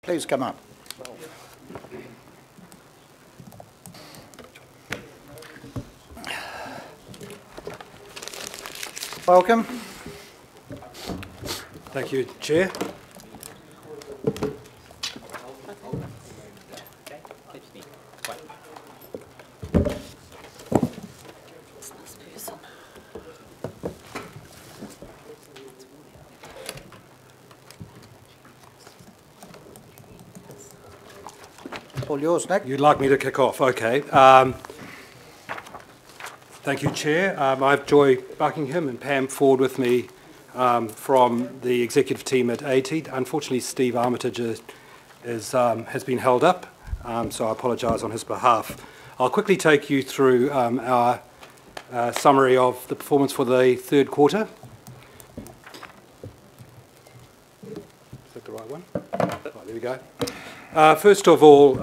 Please come up. Welcome. Thank you, Chair. All yours, Nick. You'd like me to kick off? Okay. Thank you, Chair. I have Joy Buckingham and Pam Ford with me from the executive team at ATEED. Unfortunately, Steve Armitage has been held up, so I apologise on his behalf. I'll quickly take you through our summary of the performance for the third quarter. Is that the right one? Right, there we go. First of all,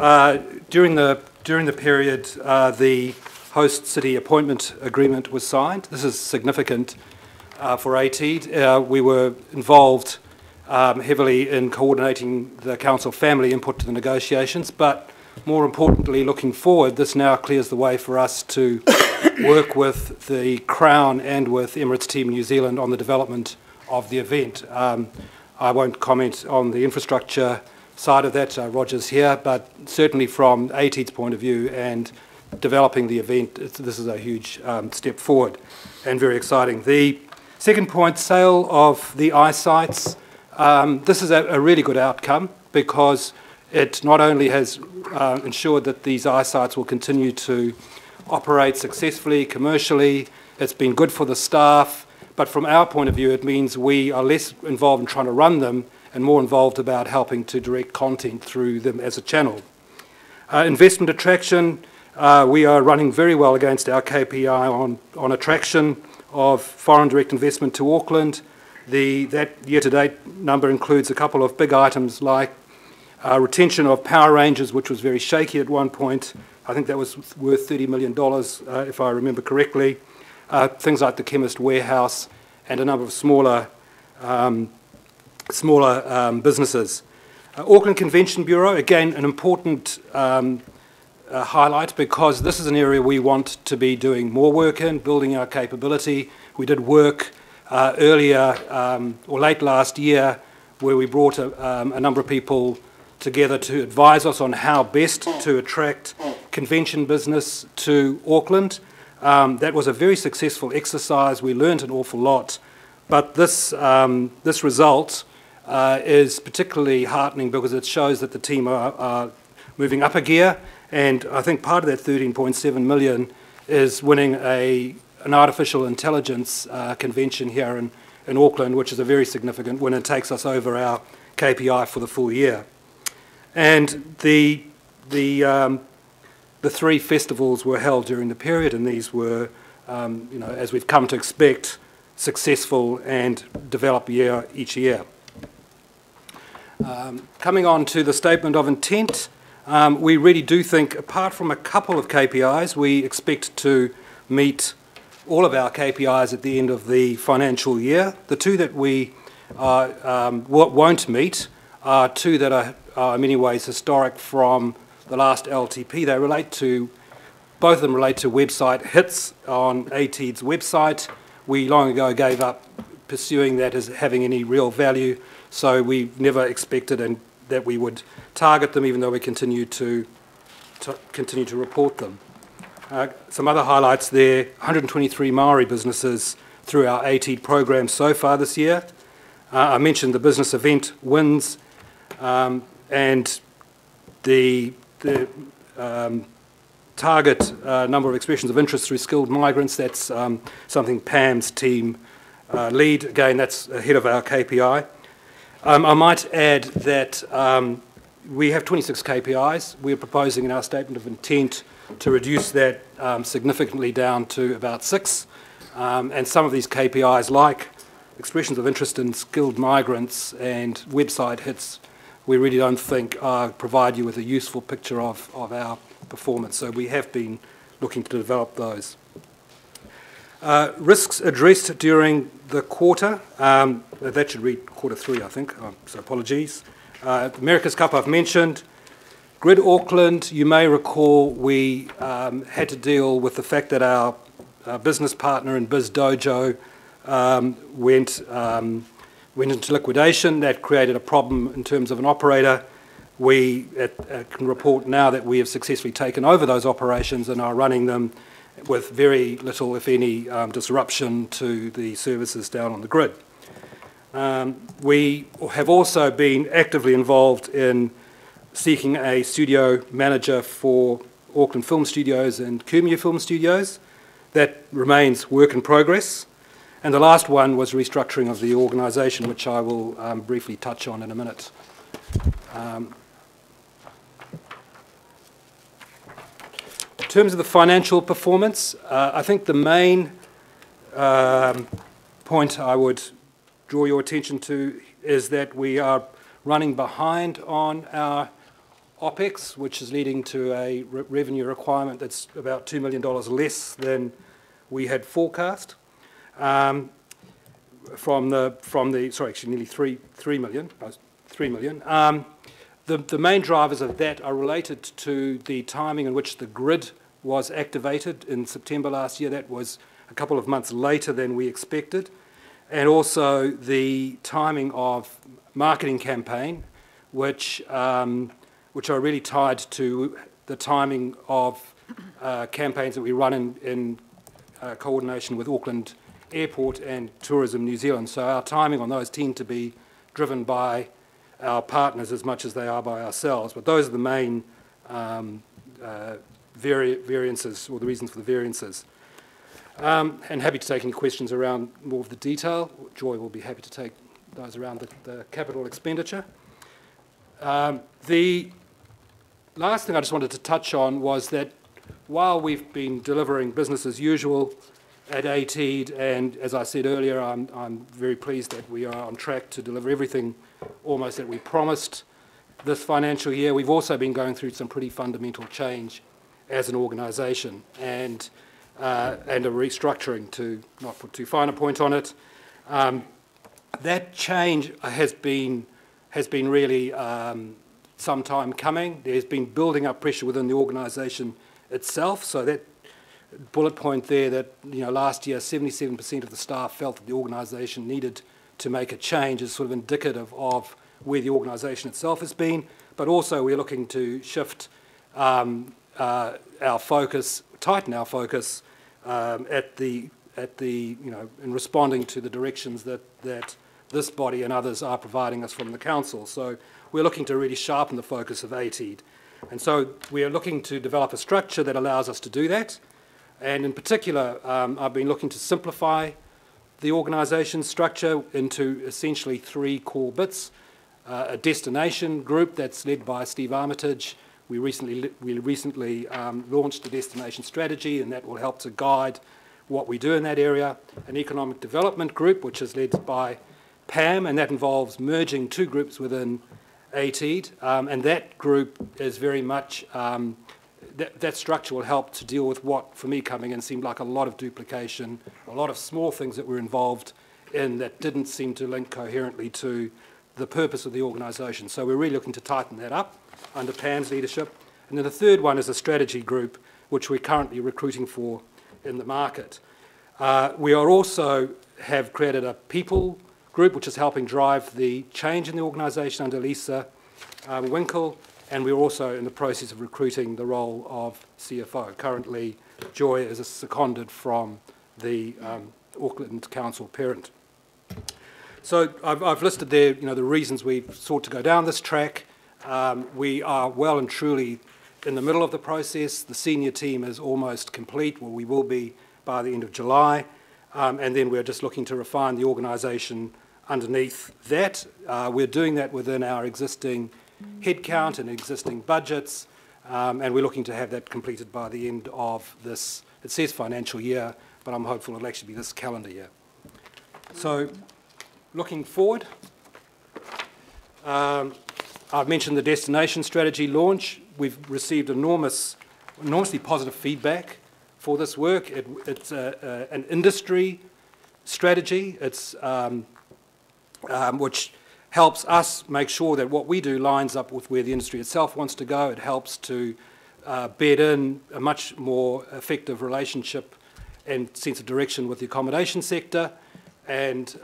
during the period, the host city appointment agreement was signed. This is significant for ATEED. We were involved heavily in coordinating the council family input to the negotiations, but more importantly, looking forward, this now clears the way for us to work with the Crown and with Emirates Team New Zealand on the development of the event. I won't comment on the infrastructure side of that, Roger's here, but certainly from ATEED's point of view and developing the event, this is a huge step forward and very exciting. The second point, sale of the eyesights. This is a really good outcome because it not only has ensured that these eyesights will continue to operate successfully, commercially, it's been good for the staff, but from our point of view, it means we are less involved in trying to run them and more involved about helping to direct content through them as a channel. Investment attraction, we are running very well against our KPI on attraction of foreign direct investment to Auckland. That year-to-date number includes a couple of big items like retention of Power Rangers, which was very shaky at one point. I think that was worth $30 million, if I remember correctly. Things like the Chemist Warehouse and a number of smaller businesses. Auckland Convention Bureau, again, an important highlight because this is an area we want to be doing more work in, building our capability. We did work earlier or late last year where we brought a number of people together to advise us on how best to attract convention business to Auckland. That was a very successful exercise. We learned an awful lot, but this result is particularly heartening because it shows that the team are moving up a gear, and I think part of that 13.7 million is winning an artificial intelligence convention here in Auckland, which is a very significant win and takes us over our KPI for the full year. And the three festivals were held during the period, and these were, as we've come to expect, successful and develop each year. Coming on to the statement of intent, we really do think, apart from a couple of KPIs, we expect to meet all of our KPIs at the end of the financial year. The two that we won't meet are two that are in many ways historic from the last LTP. Both of them relate to website hits on ATEED's website. We long ago gave up pursuing that as having any real value, so we never expected that we would target them, even though we continue to report them. Some other highlights there: 123 Maori businesses through our ATEED program so far this year. I mentioned the business event wins and the target number of expressions of interest through skilled migrants. That's something Pam's team lead. Again, that's ahead of our KPI. I might add that we have 26 KPIs. We're proposing in our statement of intent to reduce that significantly down to about 6. And some of these KPIs, like expressions of interest in skilled migrants and website hits, we really don't think provide you with a useful picture of our performance. So we have been looking to develop those. Risks addressed during the quarter, that should read quarter 3, I think, so apologies. America's Cup I've mentioned. Grid Auckland, you may recall we had to deal with the fact that our business partner in Biz Dojo went into liquidation. That created a problem in terms of an operator. We can report now that we have successfully taken over those operations and are running them with very little, if any, disruption to the services down on the grid. We have also been actively involved in seeking a studio manager for Auckland Film Studios and Kumeu Film Studios. That remains work in progress. And the last one was restructuring of the organisation, which I will briefly touch on in a minute. In terms of the financial performance, I think the main point I would draw your attention to is that we are running behind on our OPEX, which is leading to a revenue requirement that's about $2 million less than we had forecast. Actually nearly 3 million. The main drivers of that are related to the timing in which the grid was activated in September last year. That was a couple of months later than we expected. And also the timing of marketing campaign, which are really tied to the timing of campaigns that we run in coordination with Auckland Airport and Tourism New Zealand. So our timing on those tend to be driven by our partners as much as they are by ourselves. But those are the main variances, or the reasons for the variances. And happy to take any questions around more of the detail. Joy will be happy to take those around the capital expenditure. The last thing I just wanted to touch on was that while we've been delivering business as usual at ATEED, and as I said earlier, I'm very pleased that we are on track to deliver everything almost that we promised this financial year, we've also been going through some pretty fundamental change as an organisation, and a restructuring, to not put too fine a point on it. That change has been really some time coming. There's been building up pressure within the organisation itself. So that bullet point there, that last year 77% of the staff felt that the organisation needed to make a change, is sort of indicative of where the organisation itself has been. But also we're looking to shift our focus, tighten our focus in responding to the directions that this body and others are providing us from the council. So we're looking to really sharpen the focus of ATEED. And so we are looking to develop a structure that allows us to do that. And in particular, I've been looking to simplify the organisation structure into essentially 3 core bits. A destination group that's led by Steve Armitage. We recently launched a destination strategy, and that will help to guide what we do in that area. An economic development group, which is led by Pam, and that involves merging 2 groups within ATEED, and that group is very much, that structure will help to deal with what, for me coming in, seemed like a lot of duplication, a lot of small things that were involved in that didn't seem to link coherently to the purpose of the organisation. So we're really looking to tighten that up under Pam's leadership. And then the third one is a strategy group, which we're currently recruiting for in the market. We are also have created a people group, which is helping drive the change in the organisation under Lisa Winkle, and we're also in the process of recruiting the role of CFO. Currently, Joy is seconded from the Auckland Council parent. So I've listed there, the reasons we've sought to go down this track. We are well and truly in the middle of the process. The senior team is almost complete, well, we will be by the end of July, and then we're just looking to refine the organisation underneath that. We're doing that within our existing headcount and existing budgets, and we're looking to have that completed by the end of this, it says financial year, but I'm hopeful it'll actually be this calendar year. So, looking forward, I've mentioned the destination strategy launch. We've received enormously positive feedback for this work. It's an industry strategy. It's which helps us make sure that what we do lines up with where the industry itself wants to go. It helps to bed in a much more effective relationship and sense of direction with the accommodation sector. And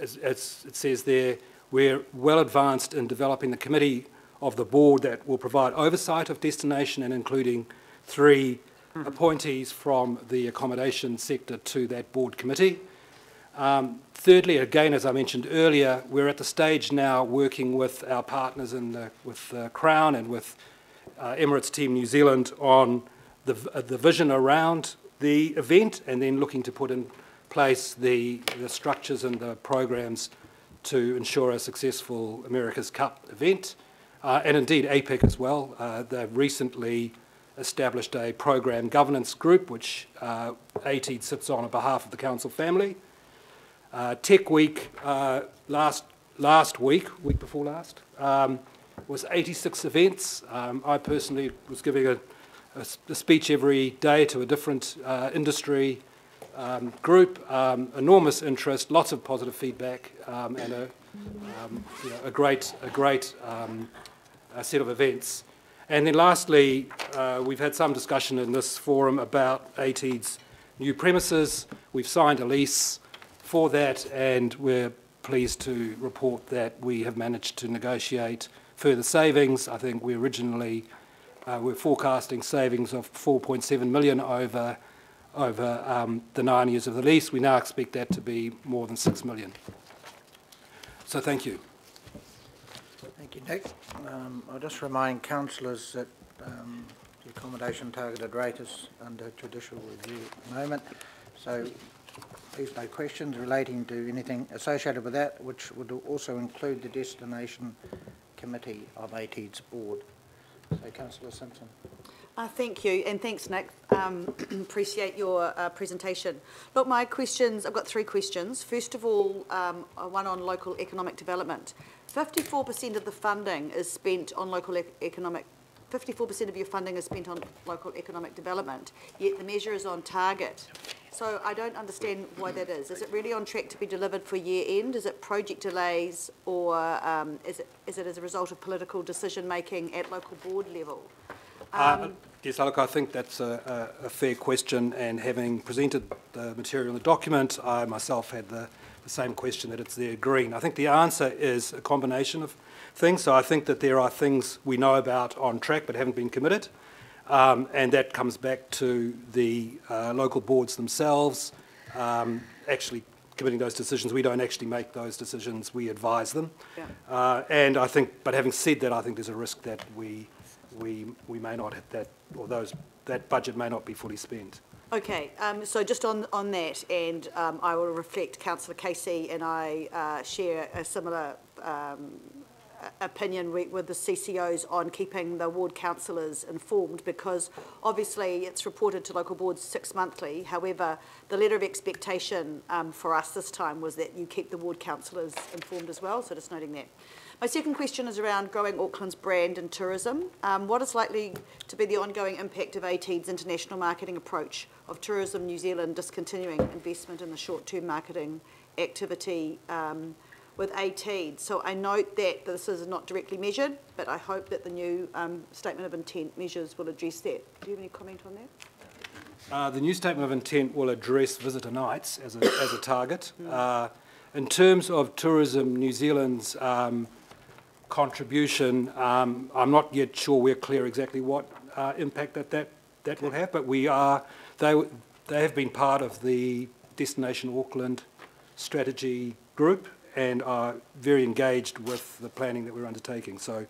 as it says there, we're well advanced in developing the committee of the board that will provide oversight of destination and including 3 appointees from the accommodation sector to that board committee. Thirdly, again, as I mentioned earlier, we're at the stage now working with our partners with Crown and with Emirates Team New Zealand on the vision around the event, and then looking to put in place the structures and the programs to ensure a successful America's Cup event, and indeed APEC as well. They've recently established a program governance group which ATEED sits on behalf of the council family. Tech Week last week before last, was 86 events. I personally was giving a speech every day to a different industry group. Enormous interest, lots of positive feedback, and a great set of events. And then lastly, we've had some discussion in this forum about ATEED's new premises. We've signed a lease for that, and we're pleased to report that we have managed to negotiate further savings. I think we originally were forecasting savings of 4.7 million over the 9 years of the lease. We now expect that to be more than 6 million. So thank you. Thank you, Nick. I'll just remind councillors that the accommodation targeted rate is under judicial review at the moment. So please no questions relating to anything associated with that, which would also include the Destination Committee of ATEED's board. So Councillor Simpson. Thank you, and thanks, Nick. Appreciate your presentation. Look, my questions, I've got 3 questions. First of all, one on local economic development. 54% of the funding is spent on local economic 54% of your funding is spent on local economic development, yet the measure is on target. So I don't understand why that is. Is it really on track to be delivered for year end? Is it project delays, or is it as a result of political decision making at local board level? Yes, look, I think that's a fair question, and having presented the material in the document, I myself had the same question, that it's there green. I think the answer is a combination of things. So I think that there are things we know about on track but haven't been committed, and that comes back to the local boards themselves actually committing those decisions. We don't actually make those decisions, we advise them. Yeah. And I think, but having said that, I think there's a risk that we may not hit that, or that budget may not be fully spent. Okay, so just on that, and I will reflect Councillor Casey and I share a similar opinion with the CCOs on keeping the ward councillors informed, because obviously it's reported to local boards 6 monthly. However, the letter of expectation for us this time was that you keep the ward councillors informed as well, so just noting that. My second question is around growing Auckland's brand and tourism. What is likely to be the ongoing impact of ATEED's international marketing approach of Tourism New Zealand discontinuing investment in the short-term marketing activity with ATEED? So I note that this is not directly measured, but I hope that the new statement of intent measures will address that. Do you have any comment on that? The new statement of intent will address visitor nights as a target. In terms of Tourism New Zealand's contribution, I'm not yet sure we're clear exactly what impact that will have, but they have been part of the Destination Auckland strategy group and are very engaged with the planning that we're undertaking. So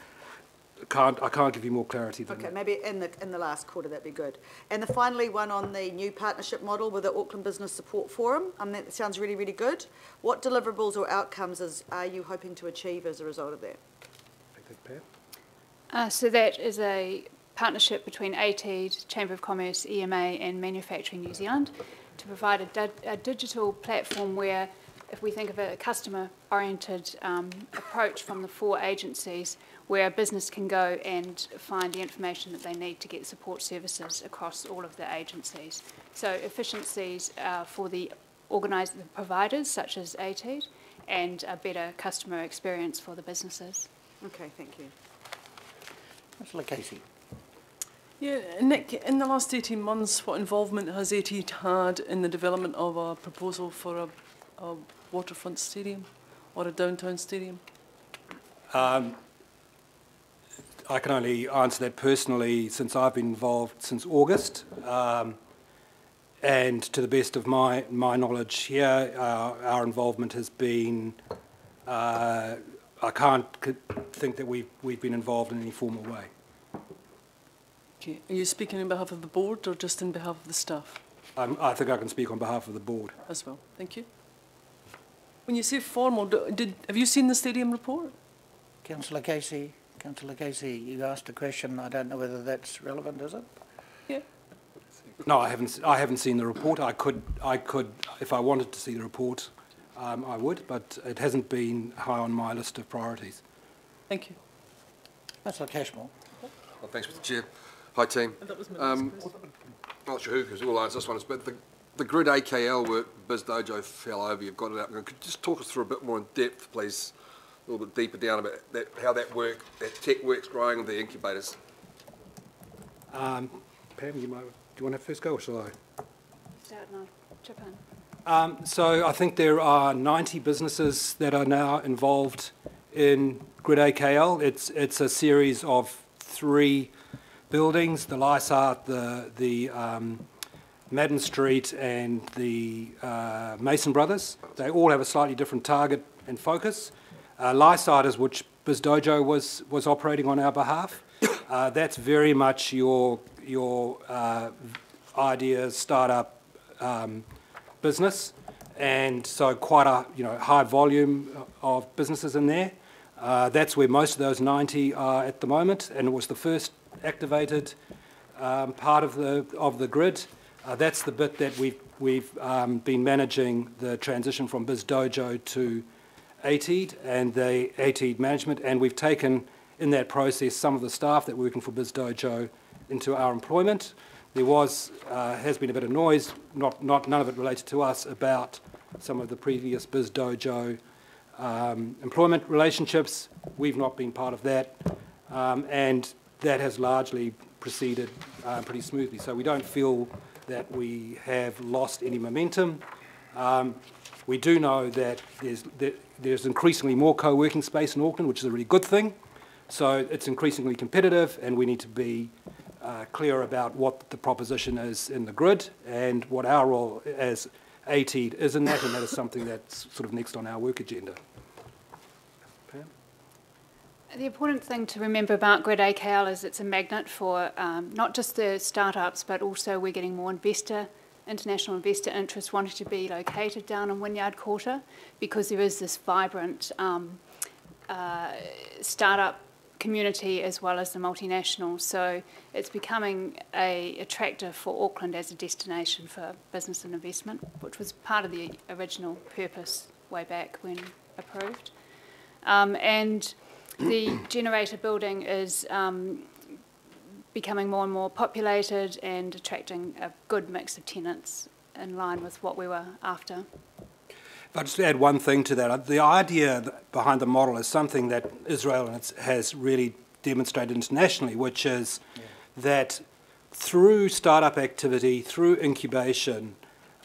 I can't give you more clarity than that. Okay, maybe in the last quarter that'd be good. And finally, one on the new partnership model with the Auckland Business Support Forum. That sounds really, really good. What deliverables or outcomes are you hoping to achieve as a result of that? So that is a partnership between ATEED, Chamber of Commerce, EMA and Manufacturing New Zealand to provide a digital platform where, if we think of a customer-oriented approach from the 4 agencies, where a business can go and find the information that they need to get support services across all of the agencies. So efficiencies for the providers such as ATEED, and a better customer experience for the businesses. Okay, thank you. Councillor Casey. Yeah, Nick, in the last 18 months, what involvement has ATEED had in the development of a proposal for a waterfront stadium or a downtown stadium? I can only answer that personally since I've been involved since August. And to the best of my knowledge here, our involvement has been, I can't think that we've been involved in any formal way. Okay. Are you speaking on behalf of the board or just on behalf of the staff? I think I can speak on behalf of the board. As well. Thank you. When you say formal, have you seen the stadium report? Councillor Casey, you asked a question. I don't know whether that's relevant, is it? Yeah. No, I haven't seen the report. I could, if I wanted to see the report, I would, but it hasn't been high on my list of priorities. Thank you. Councillor Cashmore. Well, thanks, Mr. Chair. Hi, team. I'm not sure who will answer this one, but the Grid AKL work BizDojo fell over. You've got it up. Could you just talk us through a bit more in depth, please? A little bit deeper down about how that tech work's growing with the incubators. Pam, do you want to have first go or shall I? Start and I'll chip in. So I think there are 90 businesses that are now involved in Grid AKL. It's a series of 3 buildings: the Lysart, the Madden Street, and the Mason Brothers. They all have a slightly different target and focus. Lysart is which BizDojo was operating on our behalf. That's very much your idea startup business, and so quite a high volume of businesses in there. That's where most of those 90 are at the moment, and it was the first activated part of the grid. That's the bit that we've been managing the transition from BizDojo to ATEED and the ATEED management, and we've taken in that process some of the staff that were working for BizDojo into our employment. There has been a bit of noise, none of it related to us, about some of the previous BizDojo employment relationships. We've not been part of that, and that has largely proceeded pretty smoothly. So we don't feel that we have lost any momentum. We do know that there's increasingly more co-working space in Auckland, which is a really good thing. So it's increasingly competitive, and we need to be clear about what the proposition is in the grid and what our role as ATEED is in that, and that is something that's sort of next on our work agenda. Pam? The important thing to remember about Grid AKL is it's a magnet for not just the startups, but also we're getting more international investor interest wanting to be located down in Wynyard Quarter, because there is this vibrant startup community as well as the multinationals. So it's becoming attractive for Auckland as a destination for business and investment, which was part of the original purpose way back when approved. And the generator building is becoming more and more populated and attracting a good mix of tenants in line with what we were after. If I just add one thing to that, the idea behind the model is something that Israel has really demonstrated internationally, which is that through startup activity, through incubation,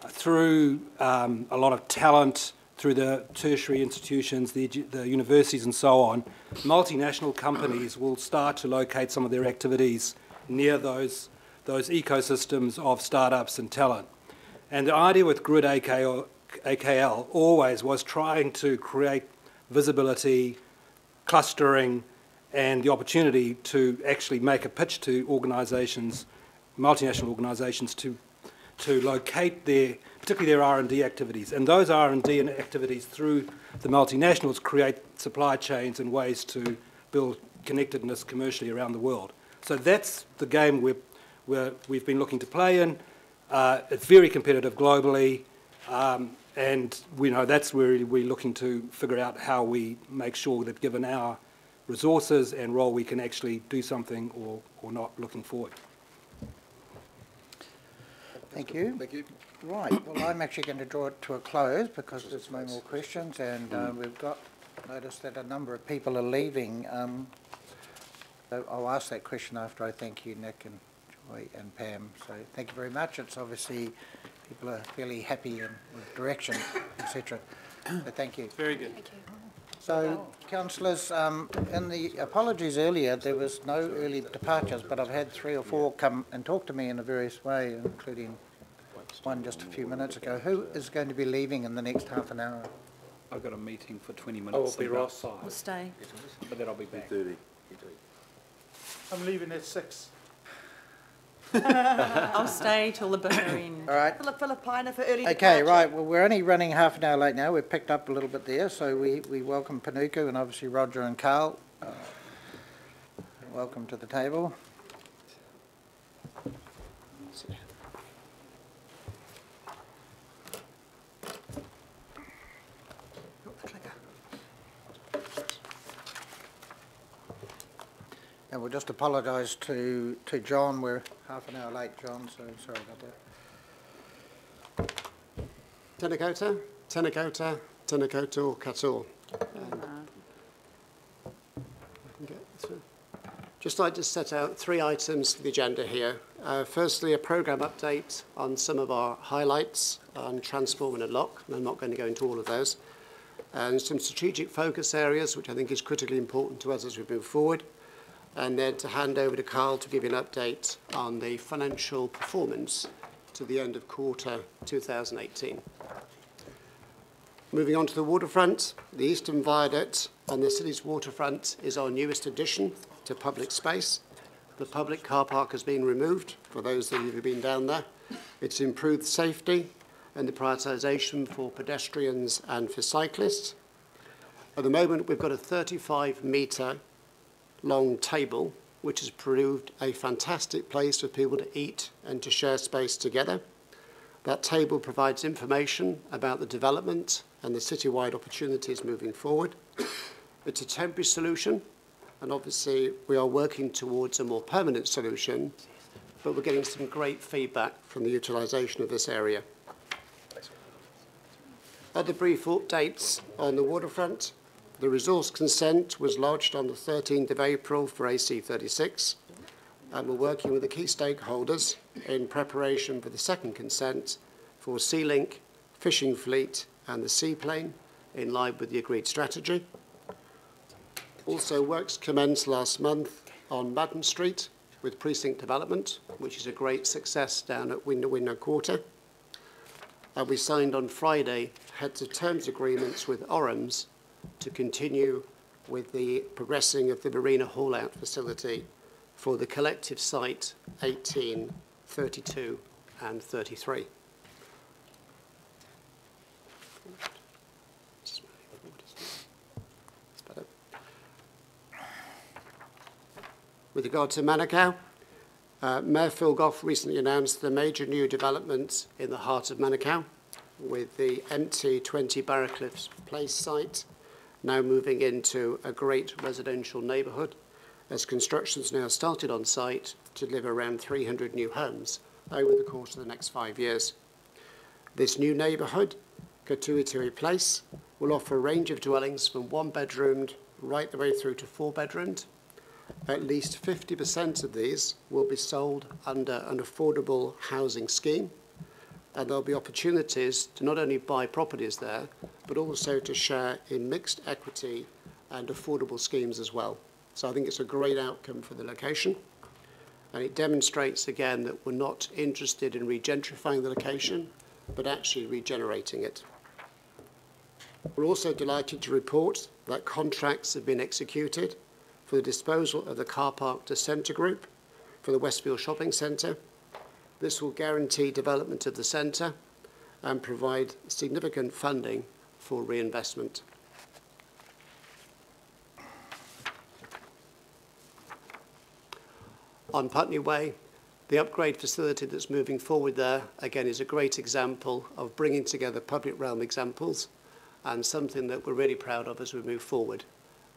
through a lot of talent, through the tertiary institutions, the universities and so on, multinational companies will start to locate some of their activities near those ecosystems of startups and talent. And the idea with Grid AKL always was trying to create visibility, clustering, and the opportunity to actually make a pitch to organisations, multinational organisations, to locate particularly their R&D activities. And those R&D activities through the multinationals create supply chains and ways to build connectedness commercially around the world. So that's the game we've been looking to play in. It's very competitive globally. And we know that's where we're looking to figure out how we make sure that given our resources and role, we can actually do something or not looking forward. Thank you. Thank you. Right, well, I'm actually going to draw it to a close because there's no more questions, and we've got notice that a number of people are leaving. So I'll ask that question after I thank you, Nick and Joy and Pam. So thank you very much. It's obviously people are fairly happy and with direction, etc. So thank you. Very good. Thank you. So, councillors, in the apologies earlier, there was no early departures, but I've had 3 or 4 come and talk to me in a various way, including one just a few minutes ago. Who is going to be leaving in the next half an hour? I've got a meeting for 20 minutes. I'll be about Ross. 5, We'll stay. but then I'll be back. I'm leaving at 6. I'll stay till the bitter end. All right. Philippina for early Okay, departure. right. Well, we're only running half an hour late now. We've picked up a little bit there, so we welcome Panuku and obviously Roger and Carl. Welcome to the table. And we'll just apologise to John. We're half an hour late, John, so sorry about that. Tēnā koutou, tēnā koutou, tēnā koutou katoa. Just like to set out 3 items for the agenda here. Firstly, a programme update on some of our highlights on Transform and Unlock, and I'm not going to go into all of those. And some strategic focus areas, which I think is critically important to us as we move forward. And then to hand over to Carl to give you an update on the financial performance to the end of quarter 2018. Moving on to the waterfront, the Eastern Viaduct on the city's waterfront is our newest addition to public space. The public car park has been removed for those of you who have been down there. It's improved safety and the prioritisation for pedestrians and for cyclists. At the moment, we've got a 35-metre long table, which has proved a fantastic place for people to eat and to share space together. That table provides information about the development and the citywide opportunities moving forward. It's a temporary solution, and obviously we are working towards a more permanent solution, but we're getting some great feedback from the utilisation of this area. Other brief updates on the waterfront. The resource consent was lodged on the 13th of April for AC36, and we're working with the key stakeholders in preparation for the second consent for Sea-Link, Fishing Fleet and the seaplane in line with the agreed strategy. Also, works commenced last month on Madden Street with precinct development, which is a great success down at Winna Quarter. And we signed on Friday heads of terms agreements with Orams to continue with the progressing of the marina haul-out facility for the collective site 18, 32 and 33. With regard to Manukau, Mayor Phil Goff recently announced the major new developments in the heart of Manukau with the empty 20 Barracliffs Place site now moving into a great residential neighbourhood as construction's now started on site to deliver around 300 new homes over the course of the next 5 years. This new neighbourhood, Katuitui Place, will offer a range of dwellings from 1-bedroomed right the way through to 4-bedroomed. At least 50% of these will be sold under an affordable housing scheme, and there'll be opportunities to not only buy properties there, but also to share in mixed equity and affordable schemes as well. So I think it's a great outcome for the location, and it demonstrates again that we're not interested in regentrifying the location, but actually regenerating it. We're also delighted to report that contracts have been executed for the disposal of the car park to Centre Group for the Westfield Shopping Centre. This will guarantee development of the centre and provide significant funding for reinvestment. On Putney Way, the upgrade facility that's moving forward there, again, is a great example of bringing together public realm examples and something that we're really proud of as we move forward.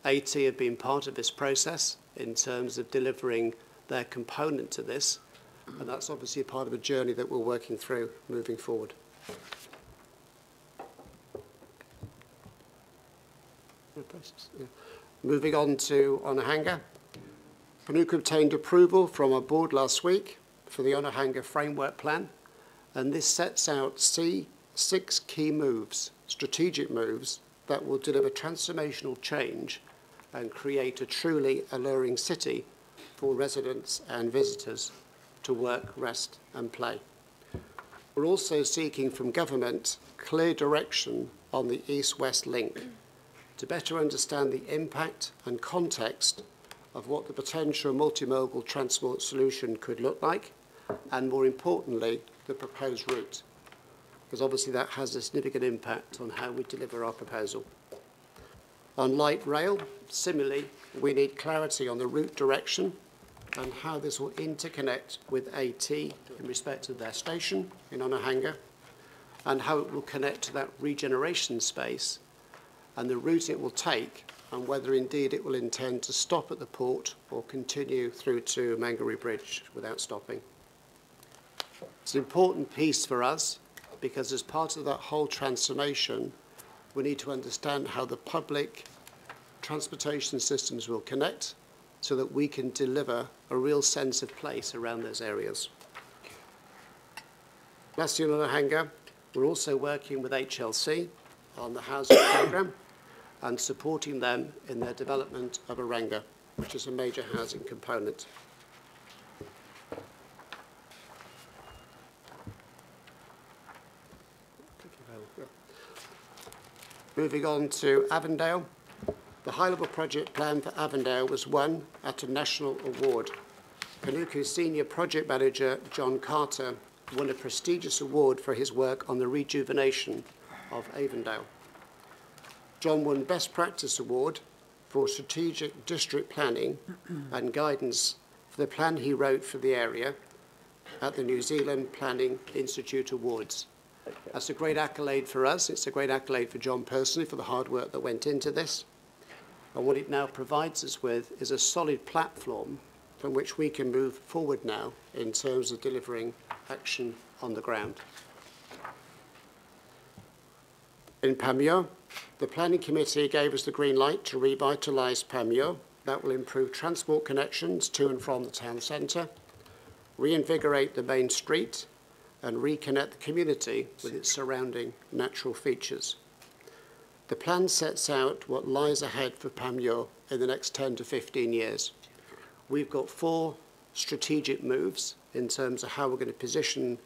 AT have been part of this process in terms of delivering their component to this, And that's obviously a part of a journey that we're working through moving forward. Moving on to Onehunga. Panuku obtained approval from our board last week for the Onehunga Framework Plan, and this sets out 6 key moves, strategic moves, that will deliver transformational change and create a truly alluring city for residents and visitors to work, rest and play. We're also seeking from government clear direction on the East-West link to better understand the impact and context of what the potential multimodal transport solution could look like, and more importantly, the proposed route, because obviously that has a significant impact on how we deliver our proposal. On light rail, similarly, we need clarity on the route direction and how this will interconnect with AT in respect of their station in Onehunga, and how it will connect to that regeneration space and the route it will take, and whether indeed it will intend to stop at the port or continue through to Mangere Bridge without stopping. It's an important piece for us because as part of that whole transformation, we need to understand how the public transportation systems will connect so that we can deliver a real sense of place around those areas. Lastly, on Onehunga, we're also working with HLC on the housing programme and supporting them in their development of Oranga, which is a major housing component. Moving on to Avondale. The high-level project plan for Avondale was won at a national award. Panuku's senior project manager, John Carter, won a prestigious award for his work on the rejuvenation of Avondale. John won Best Practice Award for strategic district planning and guidance for the plan he wrote for the area at the New Zealand Planning Institute Awards. That's a great accolade for us. It's a great accolade for John personally for the hard work that went into this. And what it now provides us with is a solid platform from which we can move forward now in terms of delivering action on the ground. In Pamuir, the Planning Committee gave us the green light to revitalise Pamuir. That will improve transport connections to and from the town centre, reinvigorate the main street, and reconnect the community with its surrounding natural features. The plan sets out what lies ahead for Pamuir in the next 10 to 15 years. We've got 4 strategic moves in terms of how we're going to position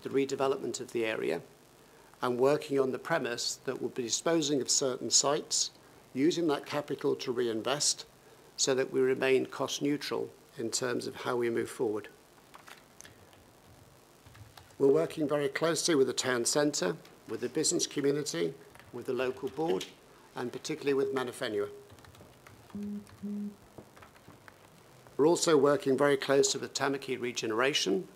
the redevelopment of the area, and working on the premise that we'll be disposing of certain sites, using that capital to reinvest so that we remain cost neutral in terms of how we move forward. We're working very closely with the town centre, with the business community, with the local board, and particularly with Mana Whenua. We're also working very closely with Tamaki Regeneration,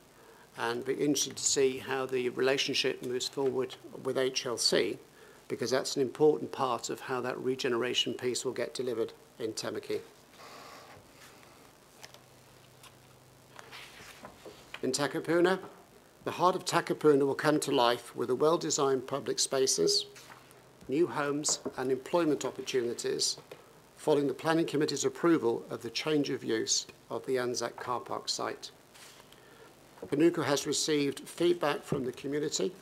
and be interested to see how the relationship moves forward with HLC, because that's an important part of how that regeneration piece will get delivered in Tamaki. In Takapuna, the heart of Takapuna will come to life with a well-designed public spaces, new homes and employment opportunities following the Planning Committee's approval of the change of use of the Anzac car park site. Panuku has received feedback from the community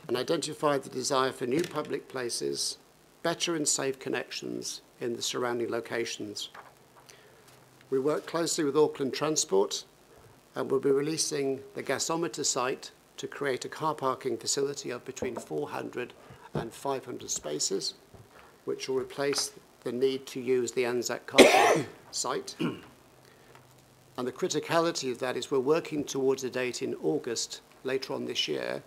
and identified the desire for new public places, better and safe connections in the surrounding locations. We work closely with Auckland Transport and will be releasing the gasometer site to create a car parking facility of between 400 and 500 spaces, which will replace the need to use the Anzac car park site. And the criticality of that is we're working towards a date in August, later on this year,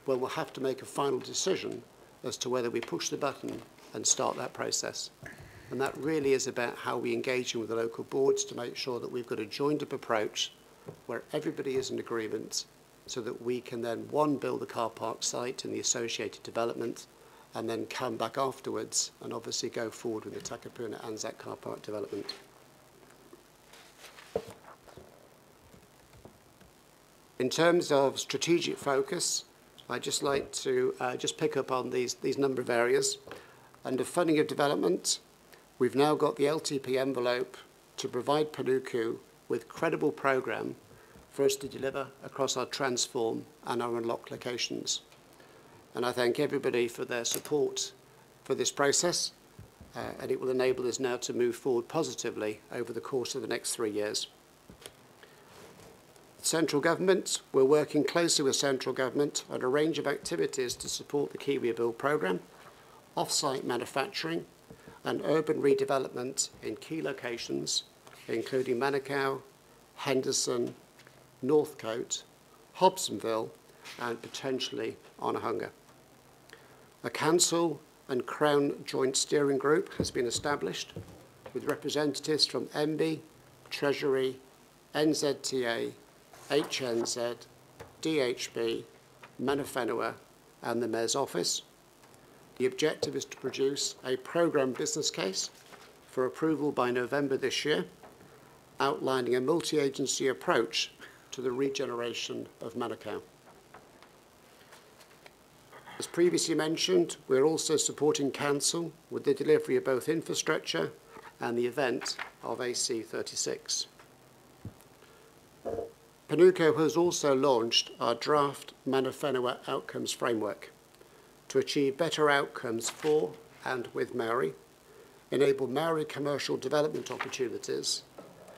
where we'll have to make a final decision as to whether we push the button and start that process. And that really is about how we engage with the local boards to make sure that we've got a joined-up approach where everybody is in agreement so that we can then, one, build the car park site and the associated development, and then come back afterwards and obviously go forward with the Takapuna Anzac car park development. In terms of strategic focus, I'd just like to just pick up on these number of areas. Under funding of development, we've now got the LTP envelope to provide Panuku with credible programme for us to deliver across our transform and our unlock locations. And I thank everybody for their support for this process, and it will enable us now to move forward positively over the course of the next 3 years. Central government, we're working closely with central government on a range of activities to support the Kiwi Build programme, off-site manufacturing and urban redevelopment in key locations, including Manukau, Henderson, Northcote, Hobsonville and potentially Onehunga. A council and Crown joint steering group has been established with representatives from MB, Treasury, NZTA, HNZ, DHB, Mana Whenua and the Mayor's Office. The objective is to produce a programme business case for approval by November this year, outlining a multi-agency approach to the regeneration of Manukau. As previously mentioned, we're also supporting Council with the delivery of both infrastructure and the event of AC36. Panuku has also launched our draft Mana Whenua Outcomes Framework to achieve better outcomes for and with Maori, enable Maori commercial development opportunities,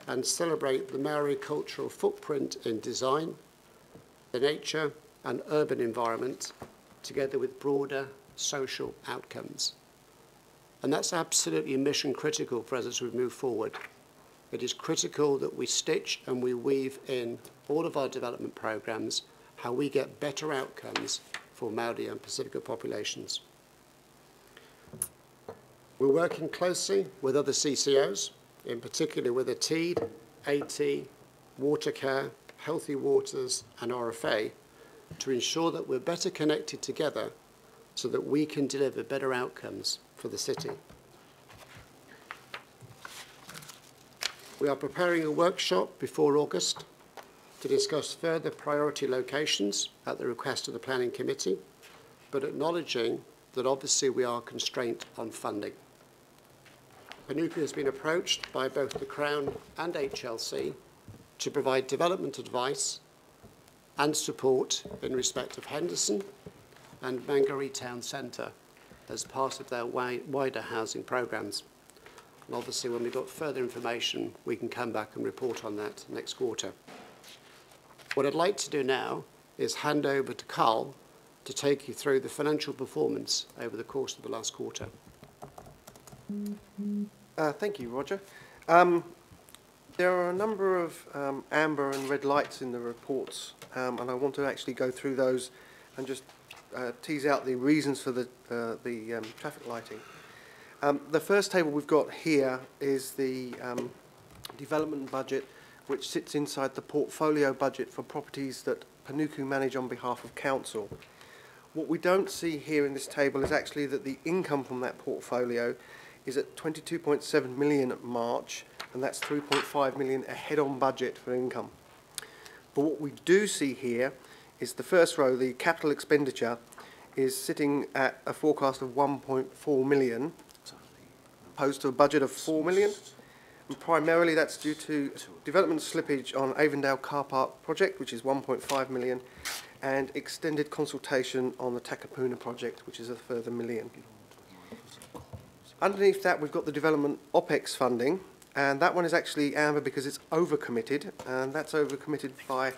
and celebrate the Maori cultural footprint in design, the nature and urban environment, together with broader social outcomes. And that's absolutely mission critical for us as we move forward. It is critical that we stitch and we weave in all of our development programs how we get better outcomes for Maori and Pacifica populations. We're working closely with other CCOs, in particular with ATEED, AT, Watercare, Healthy Waters and RFA, to ensure that we're better connected together so that we can deliver better outcomes for the city. We are preparing a workshop before August to discuss further priority locations at the request of the Planning Committee, but acknowledging that obviously we are constrained on funding. Panuku has been approached by both the Crown and HLC to provide development advice and support in respect of Henderson and Mangere Town Centre as part of their wider housing programmes. And obviously when we've got further information, we can come back and report on that next quarter. What I'd like to do now is hand over to Carl to take you through the financial performance over the course of the last quarter. Thank you, Roger. There are a number of amber and red lights in the reports, and I want to actually go through those and just tease out the reasons for the traffic lighting. The first table we've got here is the development budget, which sits inside the portfolio budget for properties that Panuku manage on behalf of council. What we don't see here in this table is actually that the income from that portfolio is at 22.7 million at March, and that's 3.5 million ahead on budget for income. But what we do see here is the first row, the capital expenditure, is sitting at a forecast of 1.4 million, opposed to a budget of 4 million. And primarily that's due to development slippage on Avondale Car Park project, which is 1.5 million, and extended consultation on the Takapuna project, which is a further $1 million. Underneath that, we've got the development OPEX funding, and that one is actually amber because it's overcommitted, and that's overcommitted by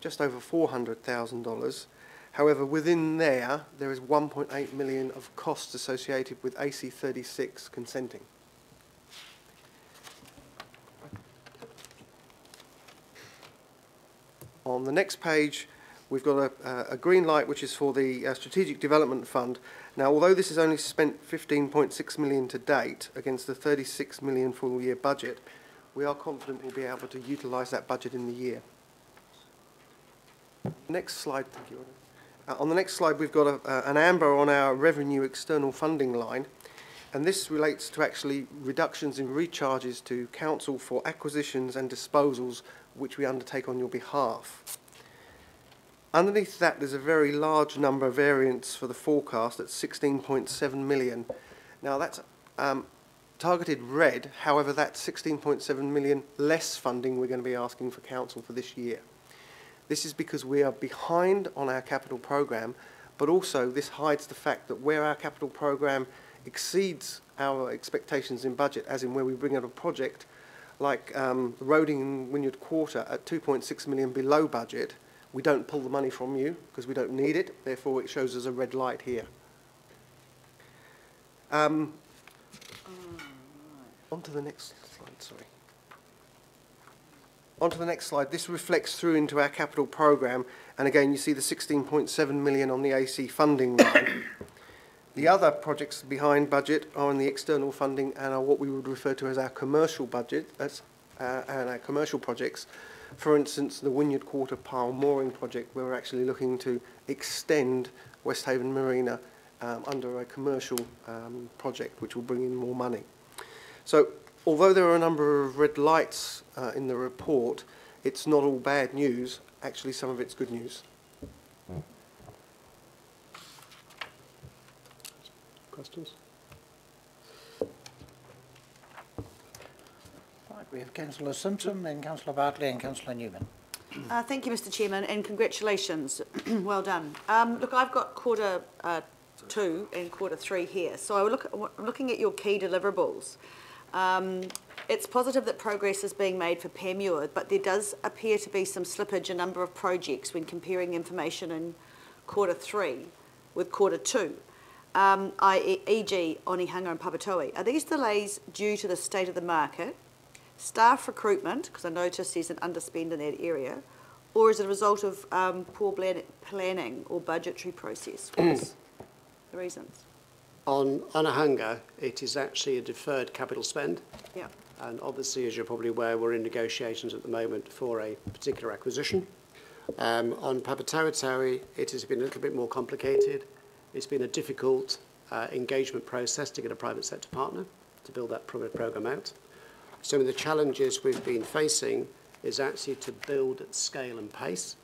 just over $400,000. However, within there is 1.8 million of costs associated with AC36 consenting. On the next page, we've got a green light, which is for the Strategic Development Fund. Now, although this has only spent 15.6 million to date against the 36 million full year budget, we are confident we'll be able to utilise that budget in the year. Next slide, thank you. On the next slide, we've got an amber on our revenue external funding line, and this relates to actually reductions in recharges to council for acquisitions and disposals which we undertake on your behalf. Underneath that, there's a very large number of variants for the forecast at 16.7 million. Now, that's targeted red. However, that's 16.7 million less funding we're going to be asking for council for this year. This is because we are behind on our capital programme, but also this hides the fact that where our capital programme exceeds our expectations in budget, as in where we bring out a project like the roading in Wynyard Quarter at 2.6 million below budget, we don't pull the money from you because we don't need it. Therefore, it shows us a red light here. On to the next slide, sorry. On to the next slide. This reflects through into our capital programme, and again, you see the 16.7 million on the AC funding line. The other projects behind budget are in the external funding and are what we would refer to as our commercial budget, and our commercial projects. For instance, the Wynyard Quarter pile mooring project, where we're actually looking to extend Westhaven Marina under a commercial project, which will bring in more money. So, although there are a number of red lights in the report, it's not all bad news. Actually, some of it's good news. Questions? Right, we have Councillor Simpson, then Councillor Bartley and Councillor Newman. Thank you, Mr Chairman, and congratulations. Well done. Look, I've got quarter 2 and quarter 3 here. So I'm looking at your key deliverables. It's positive that progress is being made for Panmure, but there does appear to be some slippage in a number of projects when comparing information in quarter 3 with quarter 2. E.g. Onehunga and Papatoetoe. Are these delays due to the state of the market, staff recruitment, because I noticed there's an underspend in that area, or is it a result of poor planning or budgetary process? What's the reasons? On Onehunga, it is actually a deferred capital spend. Yeah. And obviously, as you're probably aware, we're in negotiations at the moment for a particular acquisition. On Papatoetoe, it has been a little bit more complicated. It's been a difficult engagement process to get a private sector partner to build that programme out. Some of the challenges we've been facing is actually to build at scale and pace.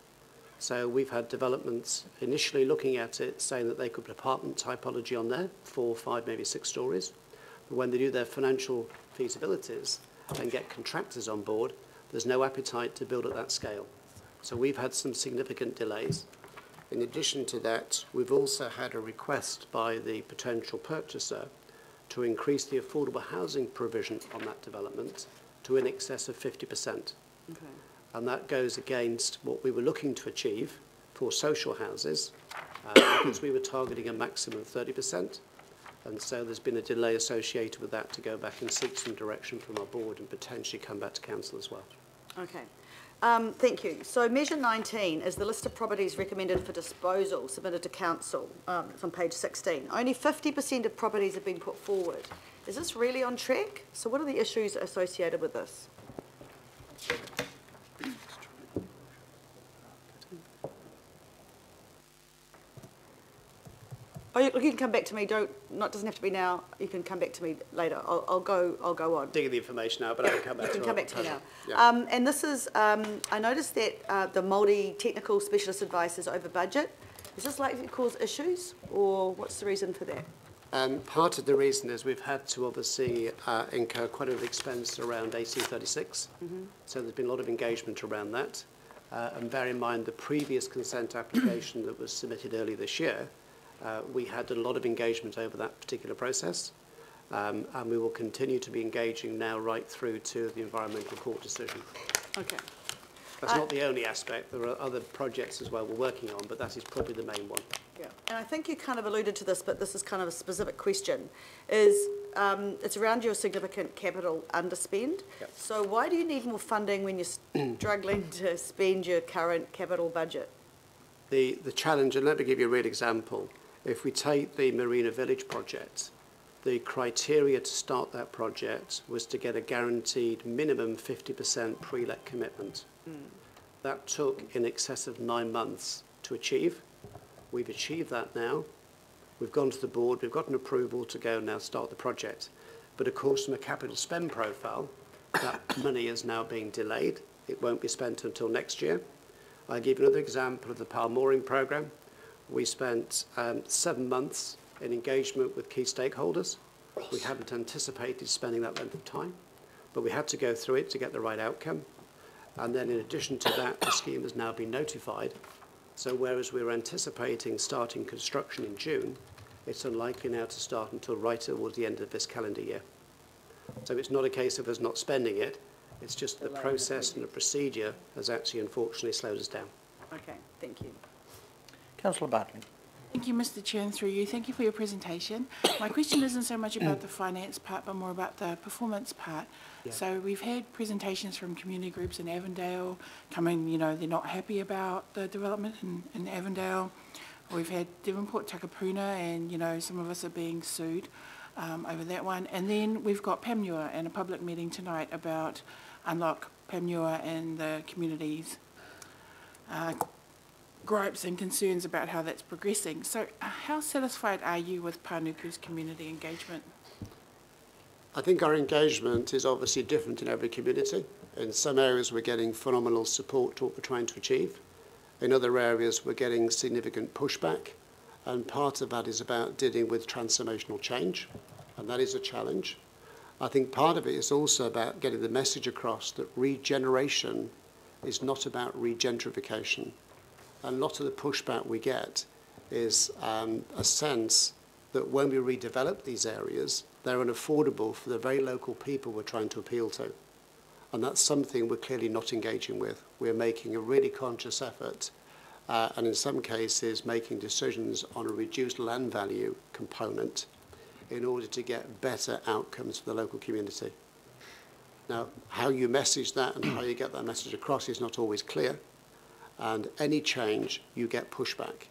So we've had developments initially looking at it, saying that they could put apartment typology on there, 4, 5, maybe 6 stories. But when they do their financial feasibilities and get contractors on board, there's no appetite to build at that scale. So we've had some significant delays. In addition to that, we've also had a request by the potential purchaser to increase the affordable housing provision on that development to in excess of 50%. Okay. And that goes against what we were looking to achieve for social houses, because we were targeting a maximum of 30%. And so there's been a delay associated with that to go back and seek some direction from our board and potentially come back to council as well. Okay. Thank you. So measure 19 is the list of properties recommended for disposal submitted to council. It's on page 16. Only 50% of properties have been put forward. Is this really on track? So what are the issues associated with this? Oh, you can come back to me. Doesn't have to be now. You can come back to me later. I'll go on. Digging the information out, but I can come back to it. You can come back to me now. Yeah. And this is, I noticed that the Māori technical specialist advice is over budget. Is this likely to cause issues, or what's the reason for that? Part of the reason is we've had to obviously incur quite a bit of expense around AC36. So there's been a lot of engagement around that. And bear in mind the previous consent application that was submitted earlier this year, we had a lot of engagement over that particular process, and we will continue to be engaging now right through to the environmental court decision. Okay. That's not the only aspect. There are other projects as well we're working on, but that is probably the main one. Yeah, and I think you kind of alluded to this, but this is kind of a specific question, is it's around your significant capital underspend. Yep. So why do you need more funding when you're struggling to spend your current capital budget? The challenge, and let me give you a real example. If we take the Marina Village project, the criteria to start that project was to get a guaranteed minimum 50% pre-let commitment. That took in excess of 9 months to achieve. We've achieved that now. We've gone to the board, we've got an approval to go now start the project. But of course, from a capital spend profile, that money is now being delayed. It won't be spent until next year. I'll give you another example of the Palmoring programme. We spent 7 months in engagement with key stakeholders. We hadn't anticipated spending that length of time, but we had to go through it to get the right outcome. And then in addition to that, the scheme has now been notified. So whereas we were anticipating starting construction in June, it's unlikely now to start until right towards the end of this calendar year. So it's not a case of us not spending it, it's just the process and the procedure has actually unfortunately slowed us down. Okay, thank you. Councillor Bartley. Thank you, Mr. Chair, and through you. Thank you for your presentation. My question isn't so much about the finance part, but more about the performance part. Yeah. So we've had presentations from community groups in Avondale coming, you know, they're not happy about the development in Avondale. We've had Devonport Takapuna, and, you know, some of us are being sued over that one. And then we've got Panmure and a public meeting tonight about Unlock Panmure and the communities. Gripes and concerns about how that's progressing. So how satisfied are you with Panuku's community engagement? I think our engagement is obviously different in every community. In some areas we're getting phenomenal support to what we're trying to achieve. In other areas we're getting significant pushback, and part of that is about dealing with transformational change, and that is a challenge. I think part of it is also about getting the message across that regeneration is not about regentrification. And a lot of the pushback we get is a sense that when we redevelop these areas, they're unaffordable for the very local people we're trying to appeal to. And that's something we're clearly not engaging with. We're making a really conscious effort, and in some cases making decisions on a reduced land value component in order to get better outcomes for the local community. Now, how you message that and how you get that message across is not always clear. And any change, you get pushback.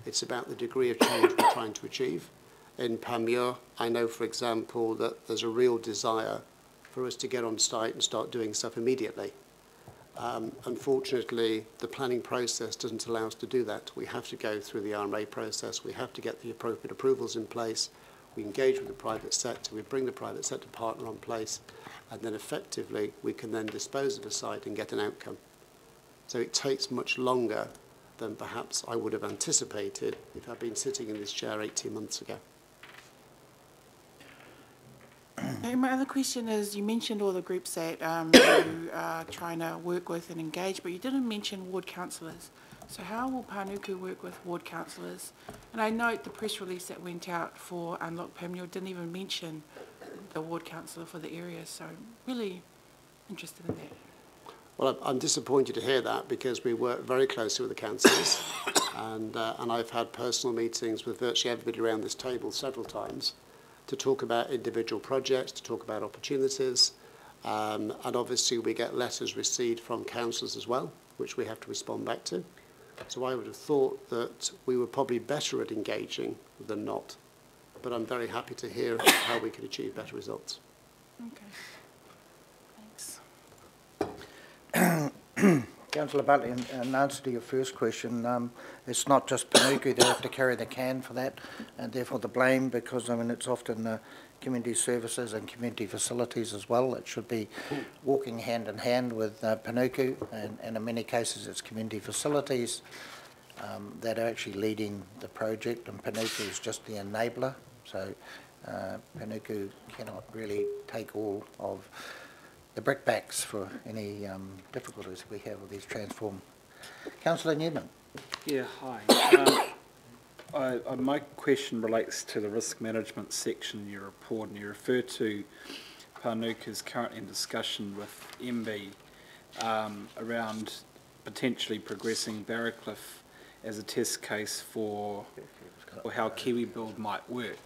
It's about the degree of change we're trying to achieve. In Panmure, I know, for example, that there's a real desire for us to get on site and start doing stuff immediately. Unfortunately, the planning process doesn't allow us to do that. We have to go through the RMA process. We have to get the appropriate approvals in place. We engage with the private sector. We bring the private sector partner on place. And then effectively, we can then dispose of a site and get an outcome. So it takes much longer than perhaps I would have anticipated if I'd been sitting in this chair 18 months ago. My other question is, you mentioned all the groups that you are trying to work with and engage, but you didn't mention ward councillors. So how will Panuku work with ward councillors? And I note the press release that went out for Unlock Panmure didn't even mention the ward councillor for the area, so really interested in that. Well, I'm disappointed to hear that because we work very closely with the councillors and I've had personal meetings with virtually everybody around this table several times to talk about individual projects, to talk about opportunities, and obviously we get letters received from councillors as well, which we have to respond back to. So I would have thought that we were probably better at engaging than not, but I'm very happy to hear how we can achieve better results. Okay. Thanks. Councillor Bartley, in answer to your first question, it's not just Panuku that have to carry the can for that, and therefore the blame, because I mean it's often community services and community facilities as well. It should be walking hand in hand with Panuku, and in many cases it's community facilities that are actually leading the project, and Panuku is just the enabler. So Panuku cannot really take all of the brickbacks for any difficulties we have with these transform. Councillor Newman. Yeah, hi. My question relates to the risk management section in your report, and you refer to Panuku's currently in discussion with MB around potentially progressing Barracliff as a test case for how KiwiBuild might work.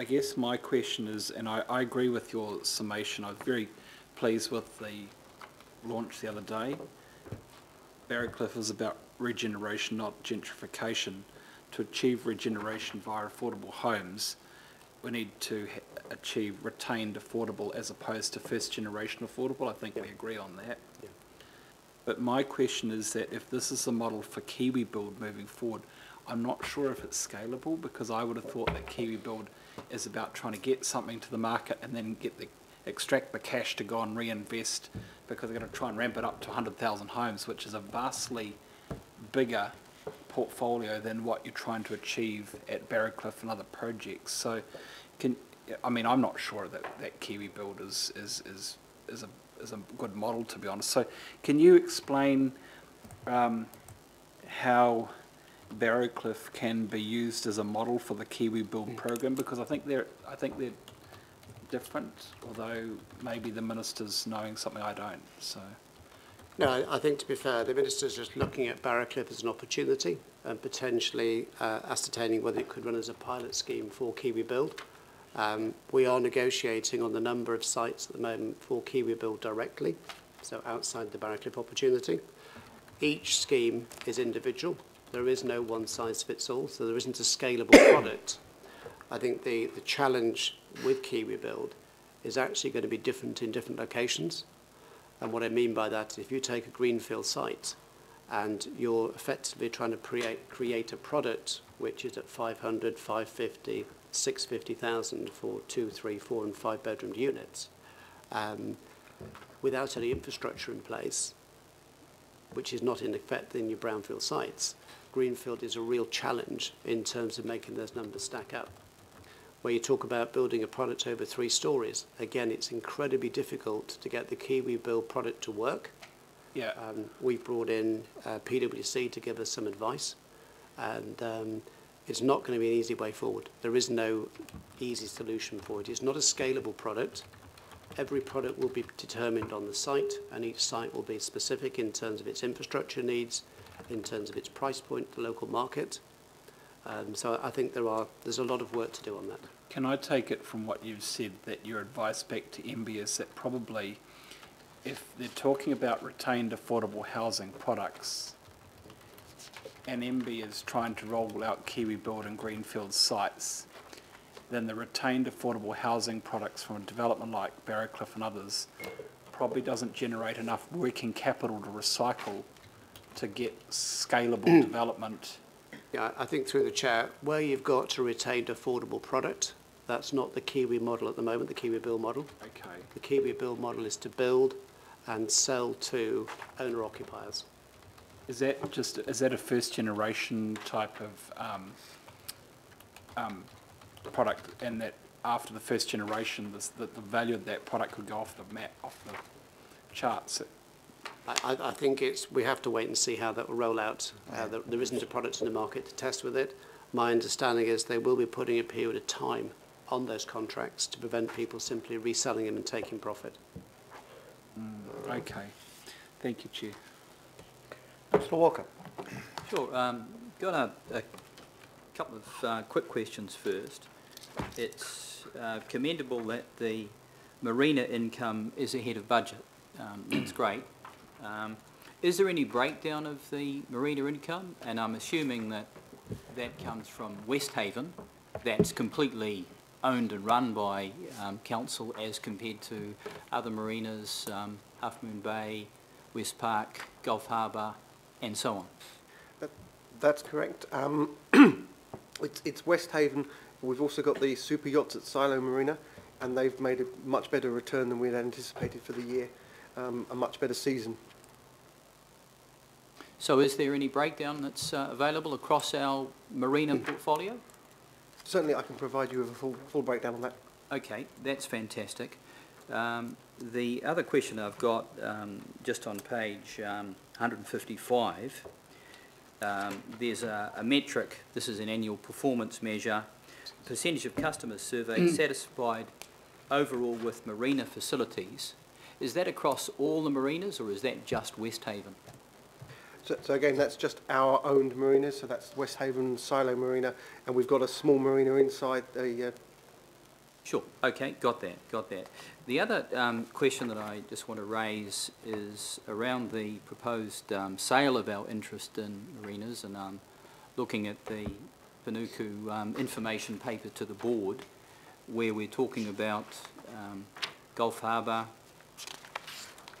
I guess my question is, and I agree with your summation, I was very pleased with the launch the other day. Barracliff is about regeneration, not gentrification. To achieve regeneration via affordable homes, we need to achieve retained affordable as opposed to first generation affordable. I think we agree on that. Yeah. But my question is that if this is a model for KiwiBuild moving forward, I'm not sure if it's scalable, because I would have thought that KiwiBuild is about trying to get something to the market and then get the extract the cash to go and reinvest because they're going to try and ramp it up to 100,000 homes, which is a vastly bigger portfolio than what you're trying to achieve at Barracliff and other projects. So, I'm not sure that Kiwi Build is a good model, to be honest. So, can you explain how Barracliff can be used as a model for the Kiwi Build program? Because I think they're different, although maybe the minister's knowing something I don't. So. No, I think, to be fair, the minister's just looking at Barracliff as an opportunity and potentially ascertaining whether it could run as a pilot scheme for Kiwi Build. We are negotiating on the number of sites at the moment for Kiwi Build directly, so outside the Barracliff opportunity. Each scheme is individual. There is no one-size-fits-all, so there isn't a scalable product. I think the challenge with Kiwi Build is actually going to be different in different locations. And what I mean by that is if you take a greenfield site and you're effectively trying to create a product which is at 500, 550, 650,000 for 2, 3, 4 and 5 bedroom units, without any infrastructure in place, which is not in effect in your brownfield sites, greenfield is a real challenge in terms of making those numbers stack up. Where you talk about building a product over 3 stories, again, it's incredibly difficult to get the Kiwi Build product to work. Yeah. We've brought in PwC to give us some advice, and it's not going to be an easy way forward. There is no easy solution for it. It's not a scalable product. Every product will be determined on the site, and each site will be specific in terms of its infrastructure needs, in terms of its price point, the local market. So I think there's a lot of work to do on that. Can I take it from what you've said that your advice back to MB is that probably if they're talking about retained affordable housing products and MB is trying to roll out Kiwi Build and greenfield sites, then the retained affordable housing products from a development like Barracliff and others probably doesn't generate enough working capital to recycle to get scalable development. Yeah, I think through the chair, where you've got a retained affordable product, that's not the Kiwi model at the moment, the Kiwi Build model. Okay. The Kiwi Build model is to build and sell to owner-occupiers. Is that a first generation type of product, and that after the first generation, the value of that product could go off the map, off the charts? I think we have to wait and see how that will roll out. There isn't a product in the market to test with it. My understanding is they will be putting a period of time on those contracts to prevent people simply reselling them and taking profit. Okay. Thank you, Chair. Mr. Walker. Sure. Got a couple of quick questions first. It's commendable that the marina income is ahead of budget. That's great. Is there any breakdown of the marina income? And I'm assuming that comes from Westhaven, that's completely owned and run by council as compared to other marinas, Half Moon Bay, West Park, Gulf Harbour, and so on. That's correct. It's Westhaven. We've also got the super yachts at Silo Marina, and they've made a much better return than we had anticipated for the year, a much better season. So is there any breakdown that's available across our marina portfolio? Certainly I can provide you with a full breakdown on that. Okay, that's fantastic. The other question I've got, just on page 155, there's a metric, this is an annual performance measure, percentage of customers surveyed satisfied overall with marina facilities. Is that across all the marinas, or is that just Westhaven? So again, that's just our owned marinas, so that's Westhaven, Silo Marina, and we've got a small marina inside the... Sure, okay, got that. The other question that I just want to raise is around the proposed sale of our interest in marinas, and looking at the Panuku information paper to the board, where we're talking about Gulf Harbour,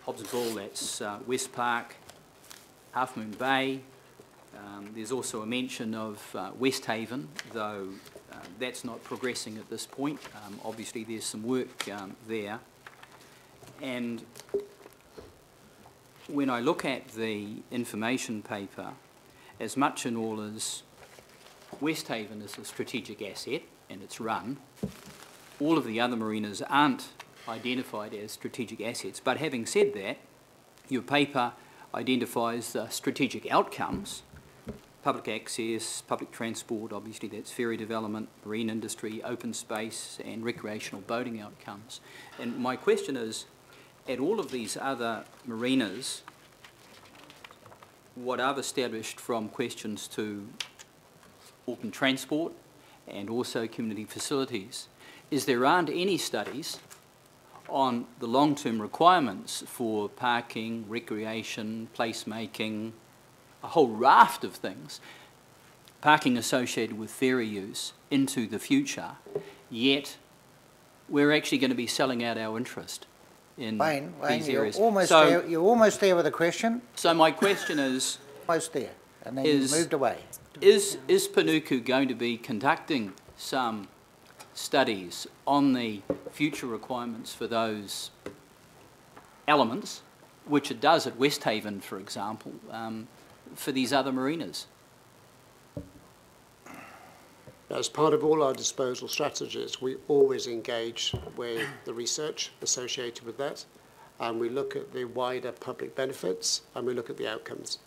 Hobsonville, that's West Park, Half Moon Bay. There's also a mention of Westhaven, though that's not progressing at this point. Obviously there's some work there. And when I look at the information paper, as much and all as Westhaven is a strategic asset and it's run, all of the other marinas aren't identified as strategic assets. But having said that, your paper identifies the strategic outcomes: public access, public transport, obviously that's ferry development, marine industry, open space and recreational boating outcomes. And my question is, at all of these other marinas, what I've established from questions to Auckland Transport and also community facilities is there aren't any studies on the long-term requirements for parking, recreation, placemaking, a whole raft of things, parking associated with ferry use into the future, yet we're actually going to be selling out our interest in Wayne, these areas. You're almost there with a question. So my question is... Almost there, and then you moved away. Is Panuku going to be conducting some studies on the future requirements for those elements, which it does at Westhaven, for example, for these other marinas? As part of all our disposal strategies, we always engage with the research associated with that, and we look at the wider public benefits and we look at the outcomes.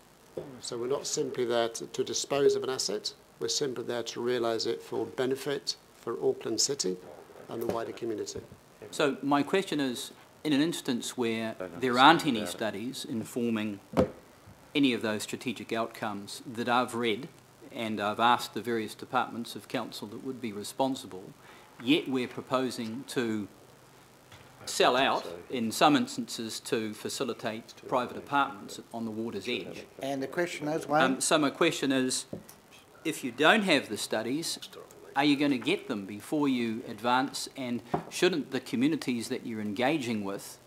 So we're not simply there to dispose of an asset, we're simply there to realise it for benefit for Auckland City and the wider community. So my question is, in an instance where there aren't any studies informing any of those strategic outcomes that I've read, and I've asked the various departments of council that would be responsible, yet we're proposing to sell out, in some instances, to facilitate private apartments on the water's edge. And the question is, Wayne? So my question is, if you don't have the studies, are you going to get them before you advance? And shouldn't the communities that you're engaging with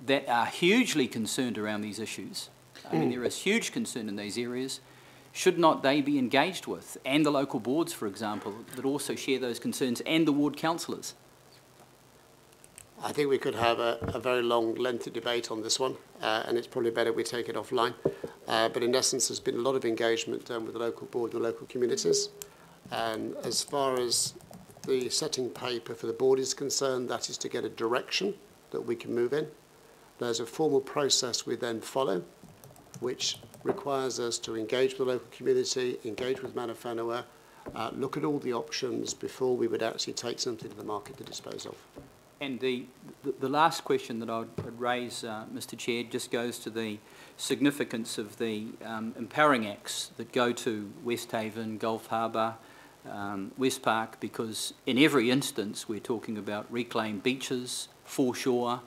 that are hugely concerned around these issues, I mean, there is huge concern in these areas, should not they be engaged with? And the local boards, for example, that also share those concerns, and the ward councillors? I think we could have a very long, lengthy debate on this one, and it's probably better we take it offline. But in essence, there's been a lot of engagement with the local board and the local communities. And as far as the setting paper for the board is concerned, that is to get a direction that we can move in. There's a formal process we then follow, which requires us to engage with the local community, engage with Mana Whenua, look at all the options before we would actually take something to the market to dispose of. And the last question that I'd raise, Mr Chair, just goes to the significance of the empowering acts that go to Westhaven, Gulf Harbour, Westpark, because in every instance we're talking about reclaimed beaches, foreshore,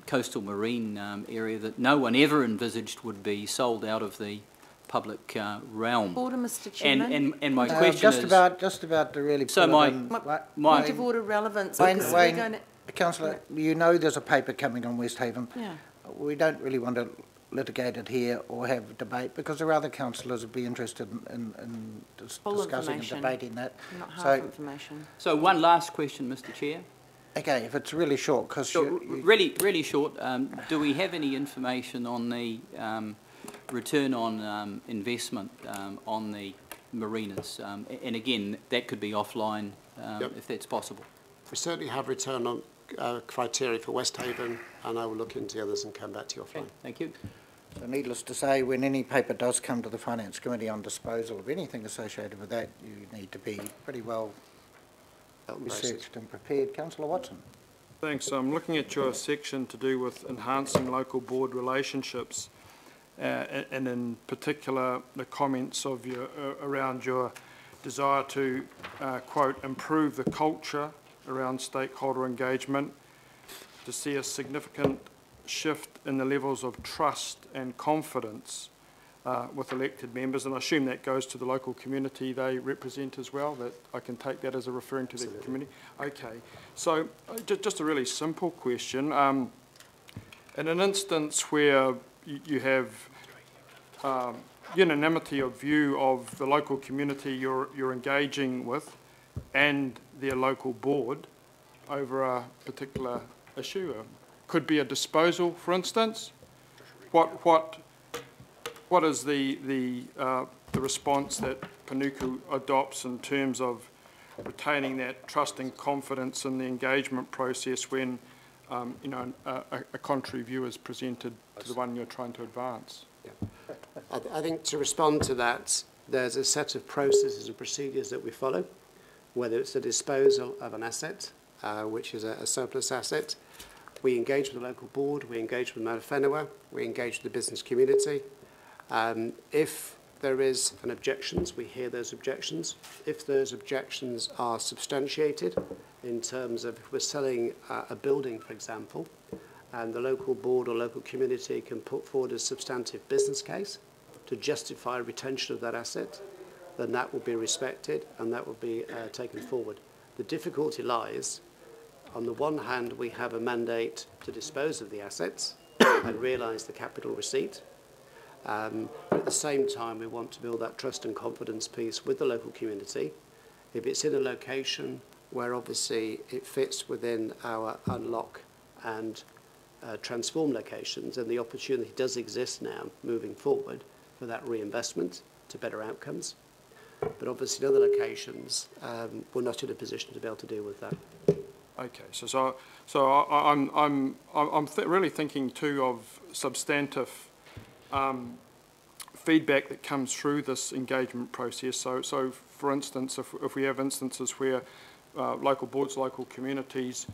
coastal marine area that no one ever envisaged would be sold out of the public realm. Order, Mr Chairman. And my question is... Just about to really... So my point of order relevance. Wayne, Councillor, you know there's a paper coming on Westhaven. Yeah. We don't really want to litigate it here or have a debate because there are other councillors who'd be interested in discussing and debating that. Not half information. So one last question, Mr Chair. Okay, if it's really short, because really short. Do we have any information on the return on investment on the marinas? And again, that could be offline if that's possible. We certainly have return on criteria for Westhaven, and I will look into the others and come back to you offline. Okay, thank you. So needless to say, when any paper does come to the Finance Committee on disposal of anything associated with that, you need to be pretty well researched and prepared. Councillor Watson. Thanks. I'm looking at your section to do with enhancing local board relationships, and in particular the comments of your around your desire to quote, improve the culture around stakeholder engagement, to see a significant shift in the levels of trust and confidence with elected members, and I assume that goes to the local community they represent as well, that I can take that as a referring to the community. Okay, so just a really simple question. In an instance where you have unanimity of view of the local community you're engaging with and their local board over a particular issue, could be a disposal, for instance. What is the response that Panuku adopts in terms of retaining that trust and confidence in the engagement process when you know, a contrary view is presented to the one you're trying to advance? Yeah. I think to respond to that, there's a set of processes and procedures that we follow, whether it's a disposal of an asset, which is a surplus asset. We engage with the local board, we engage with Mana Whenua, we engage with the business community. If there is an objections, we hear those objections. If those objections are substantiated in terms of if we're selling a building, for example, and the local board or local community can put forward a substantive business case to justify retention of that asset, then that will be respected and that will be taken forward. The difficulty lies, on the one hand, we have a mandate to dispose of the assets and realise the capital receipt. But at the same time, we want to build that trust and confidence piece with the local community. If it's in a location where obviously it fits within our unlock and transform locations, and the opportunity does exist now moving forward for that reinvestment to better outcomes. But obviously in other locations, we're not in a position to be able to deal with that. Okay, so I'm really thinking too of substantive feedback that comes through this engagement process. So for instance, if we have instances where local boards, local communities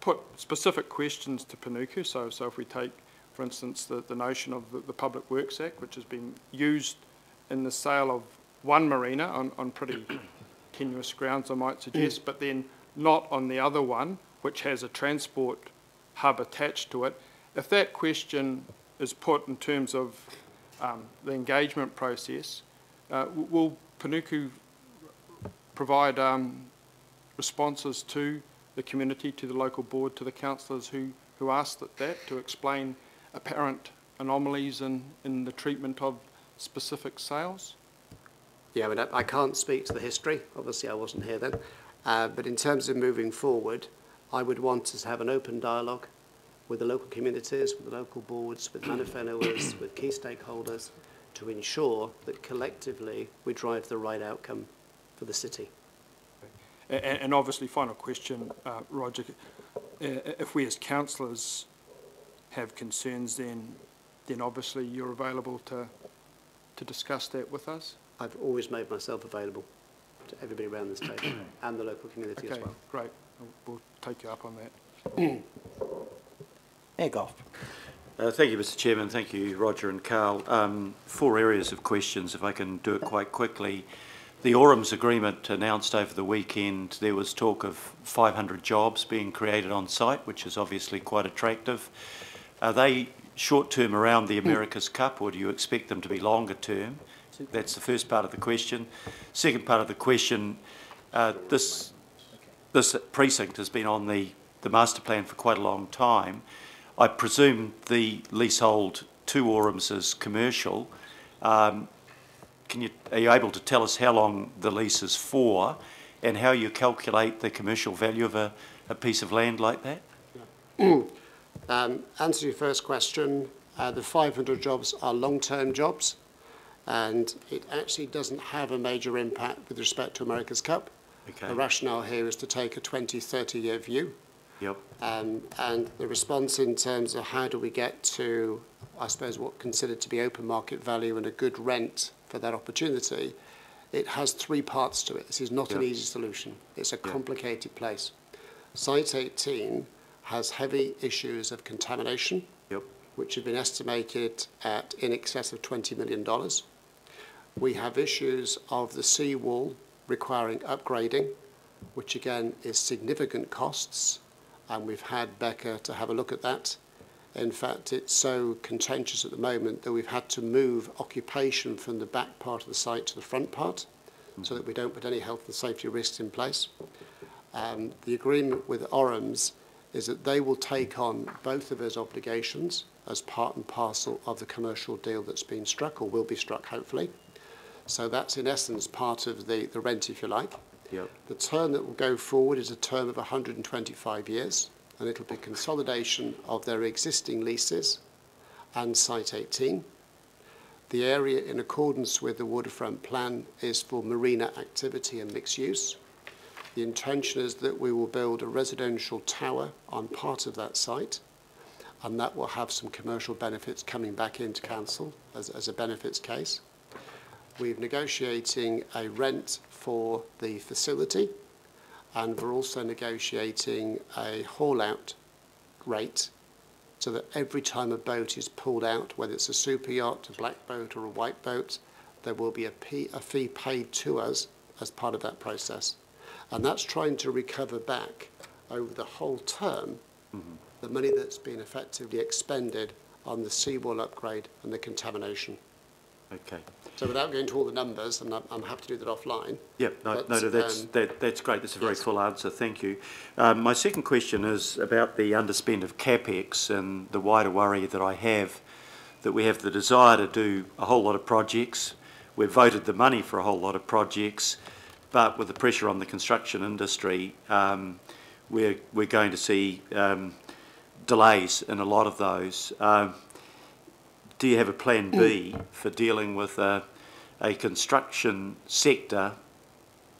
put specific questions to Panuku, so if we take, for instance, the notion of the Public Works Act, which has been used in the sale of one marina on pretty tenuous grounds, I might suggest, but then not on the other one, which has a transport hub attached to it. If that question is put in terms of the engagement process, will Panuku provide responses to the community, to the local board, to the councillors who asked that to explain apparent anomalies in the treatment of specific sales? Yeah, but I can't speak to the history. Obviously, I wasn't here then. But in terms of moving forward, I would want us to have an open dialogue with the local communities, with the local boards, with Mana Whenuas, with key stakeholders, to ensure that collectively we drive the right outcome for the city. And obviously, final question, Roger, if we as councillors have concerns, then obviously you're available to discuss that with us? I've always made myself available to everybody around this table and the local community as well. Great. We'll take you up on that. Mayor Goff. Thank you, Mr. Chairman. Thank you, Roger and Carl. 4 areas of questions, if I can do it quite quickly. The Orams agreement announced over the weekend, there was talk of 500 jobs being created on site, which is obviously quite attractive. Are they short-term around the America's Cup, or do you expect them to be longer-term? That's the first part of the question. Second part of the question, this precinct has been on the master plan for quite a long time. I presume the leasehold to Orams is commercial. Are you able to tell us how long the lease is for and how you calculate the commercial value of a piece of land like that? Answer to your first question, the 500 jobs are long-term jobs, and it actually doesn't have a major impact with respect to America's Cup. Okay. The rationale here is to take a 20, 30-year view. Yep. And the response in terms of how do we get to, I suppose, what considered to be open market value and a good rent for that opportunity, it has 3 parts to it. This is not an easy solution. It's a complicated place. Site 18 has heavy issues of contamination, which have been estimated at in excess of $20 million. We have issues of the seawall requiring upgrading, which again is significant costs, and we've had Becca to have a look at that. In fact, it's so contentious at the moment that we've had to move occupation from the back part of the site to the front part so that we don't put any health and safety risks in place. The agreement with Orams is that they will take on both of those obligations as part and parcel of the commercial deal that's been struck, or will be struck, hopefully. So that's in essence part of the rent, if you like. Yep. The term that will go forward is a term of 125 years. and it'll be consolidation of their existing leases and Site 18. The area, in accordance with the waterfront plan, is for marina activity and mixed use. The intention is that we will build a residential tower on part of that site, and that will have some commercial benefits coming back into council as a benefits case. We're negotiating a rent for the facility, and we're also negotiating a haul-out rate so that every time a boat is pulled out, whether it's a super yacht, a black boat or a white boat, there will be a fee paid to us as part of that process. And that's trying to recover back over the whole term the money that's been effectively expended on the seawall upgrade and the contamination. Okay. So without going to all the numbers, and I'm happy to do that offline. Yep, that's great. That's a very full answer. Thank you. My second question is about the underspend of CapEx and the wider worry that I have that we have the desire to do a whole lot of projects. We've voted the money for a whole lot of projects, but with the pressure on the construction industry, we're going to see delays in a lot of those. Do you have a plan B for dealing with a construction sector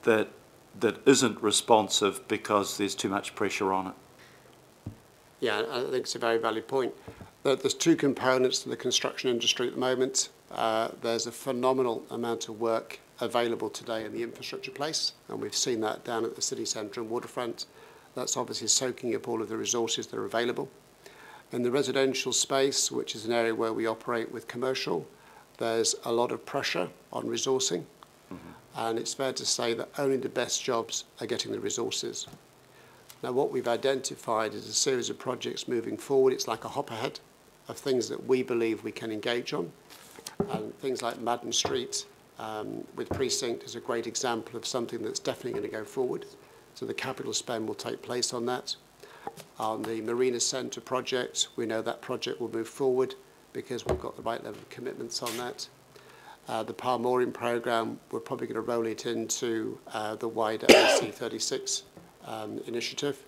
that isn't responsive because there's too much pressure on it? Yeah, I think it's a very valid point. There's two components to the construction industry at the moment. There's a phenomenal amount of work available today in the infrastructure place, and we've seen that down at the city centre and waterfront. That's obviously soaking up all of the resources that are available. In the residential space, which is an area where we operate with commercial, there's a lot of pressure on resourcing, and it's fair to say that only the best jobs are getting the resources. Now, what we've identified is a series of projects moving forward. It's like a hop ahead of things that we believe we can engage on, and things like Madden Street with Precinct is a great example of something that's definitely going to go forward. So the capital spend will take place on that. On the Marina Centre project, we know that project will move forward because we've got the right level of commitments on that. The Palm Mooring programme, we're probably going to roll it into the wider AC36 initiative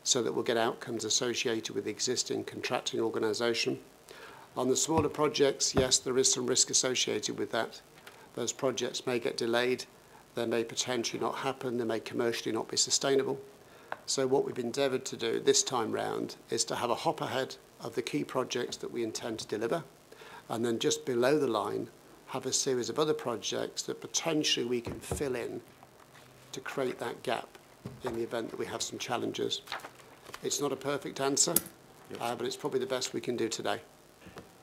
so that we'll get outcomes associated with the existing contracting organisation. On the smaller projects, yes, there is some risk associated with that. Those projects may get delayed, they may potentially not happen, they may commercially not be sustainable. So what we've endeavoured to do this time round is to have a hop ahead of the key projects that we intend to deliver, and then just below the line have a series of other projects that potentially we can fill in to create that gap in the event that we have some challenges. It's not a perfect answer, but it's probably the best we can do today.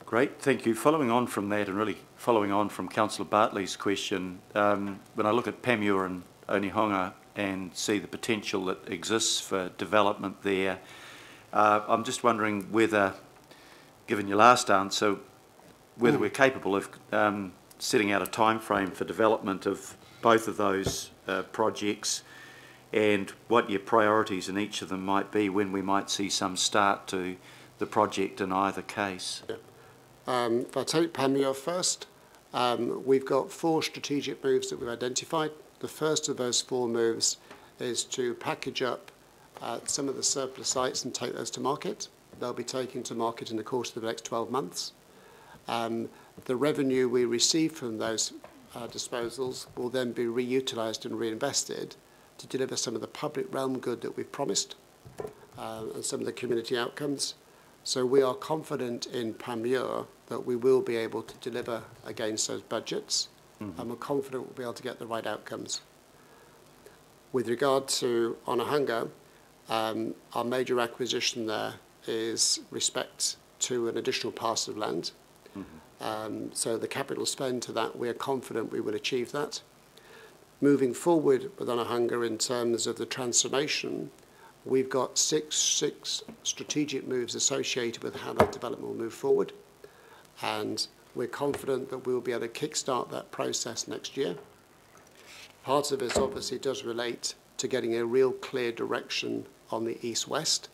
Great, thank you. Following on from that, and really following on from Councillor Bartley's question, when I look at Panmure and Onehunga and see the potential that exists for development there, I'm just wondering whether, given your last answer, whether we're capable of setting out a time frame for development of both of those projects, and what your priorities in each of them might be, when we might see some start to the project in either case. Yeah. If I take Panmure first, we've got 4 strategic moves that we've identified. The first of those 4 moves is to package up some of the surplus sites and take those to market. They'll be taken to market in the course of the next 12 months. The revenue we receive from those disposals will then be reutilised and reinvested to deliver some of the public realm good that we've promised and some of the community outcomes. So we are confident in Panmure that we will be able to deliver against those budgets, and we're confident we'll be able to get the right outcomes. With regard to Onehunga, our major acquisition there is respect to an additional parcel of land. So the capital spend to that, we're confident we will achieve that. Moving forward with Onehunga in terms of the transformation, we've got six strategic moves associated with how that development will move forward, and we're confident that we'll be able to kickstart that process next year. Part of it obviously does relate to getting a real clear direction on the east-west,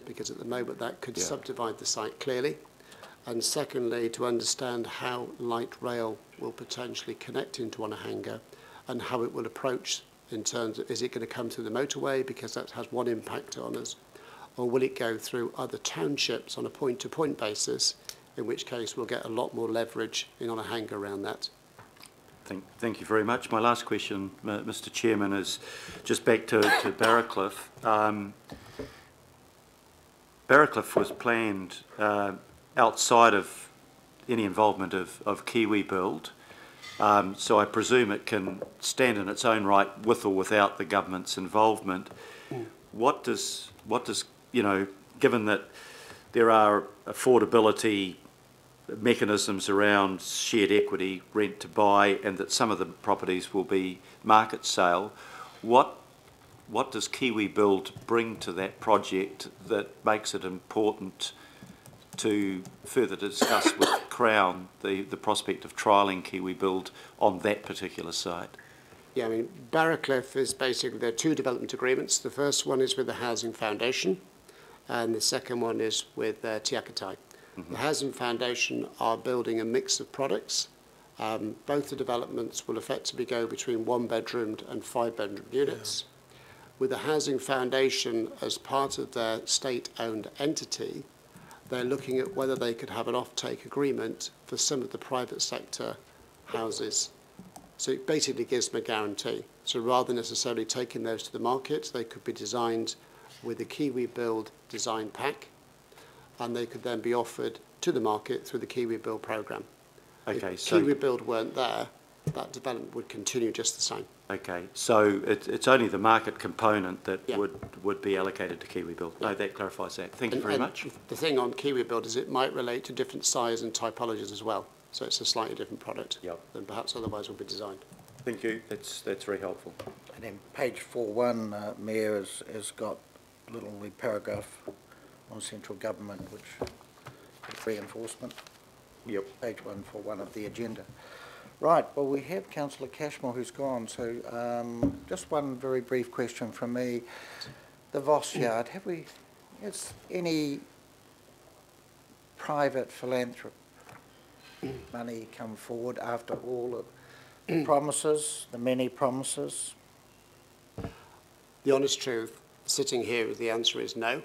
because at the moment that could subdivide the site clearly. And secondly, to understand how light rail will potentially connect into Onehunga and how it will approach in terms of, is it going to come through the motorway, because that has one impact on us, or will it go through other townships on a point-to-point basis, in which case we'll get a lot more leverage in on a hanger around that. Thank you very much. My last question, Mr. Chairman, is just back to Barracliff. Barracliff was planned outside of any involvement of Kiwi Build, so I presume it can stand in its own right with or without the government's involvement. What does you know, given that there are affordability mechanisms around shared equity, rent to buy, and that some of the properties will be market sale, what does Kiwi Build bring to that project that makes it important to further discuss with Crown the prospect of trialling Kiwi Build on that particular site? Yeah, I mean, Barracliff is basically, there are two development agreements. The first one is with the Housing Foundation, and the second one is with Te Akatai. The Housing Foundation are building a mix of products. Both the developments will effectively go between 1-bedroomed and 5-bedroom units. Yeah. With the Housing Foundation, as part of their state-owned entity, they're looking at whether they could have an off-take agreement for some of the private sector houses. So it basically gives them a guarantee. So rather than necessarily taking those to the market, they could be designed with the Kiwi Build design pack, and they could then be offered to the market through the Kiwi Build programme. Okay, if so Kiwi Build weren't there, that development would continue just the same. Okay, so it's only the market component that Yeah. would be allocated to Kiwi Build. No, that clarifies that. Thank you very much. The thing on Kiwi Build is it might relate to different size and typologies as well. So it's a slightly different product than perhaps otherwise would be designed. Thank you. That's very helpful. And then page 4.1, Mayor, has got a little paragraph on central government, which is reinforcement. Yep. Page 141 of the agenda. Right, well, we have Councillor Cashmore who's gone, so just one very brief question from me. The Voss Yard, has any private philanthropy money come forward after all of the promises, the many promises? The honest truth, sitting here, the answer is no.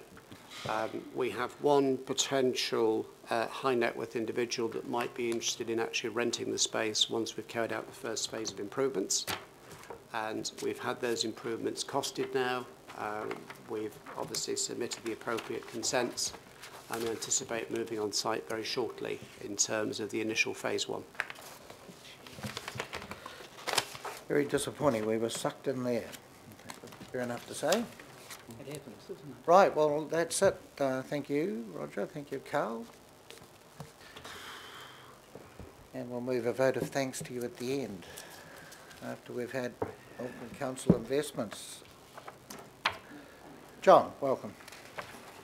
We have one potential high net worth individual that might be interested in actually renting the space once we've carried out the first phase of improvements. And we've had those improvements costed now. We've obviously submitted the appropriate consents, and we anticipate moving on site very shortly in terms of the initial phase 1. Very disappointing. We were sucked in there. Fair enough to say. It happens, doesn't it? Right, well, that's it. Thank you, Roger. Thank you, Carl. And we'll move a vote of thanks to you at the end, after we've had Auckland Council investments. John, welcome.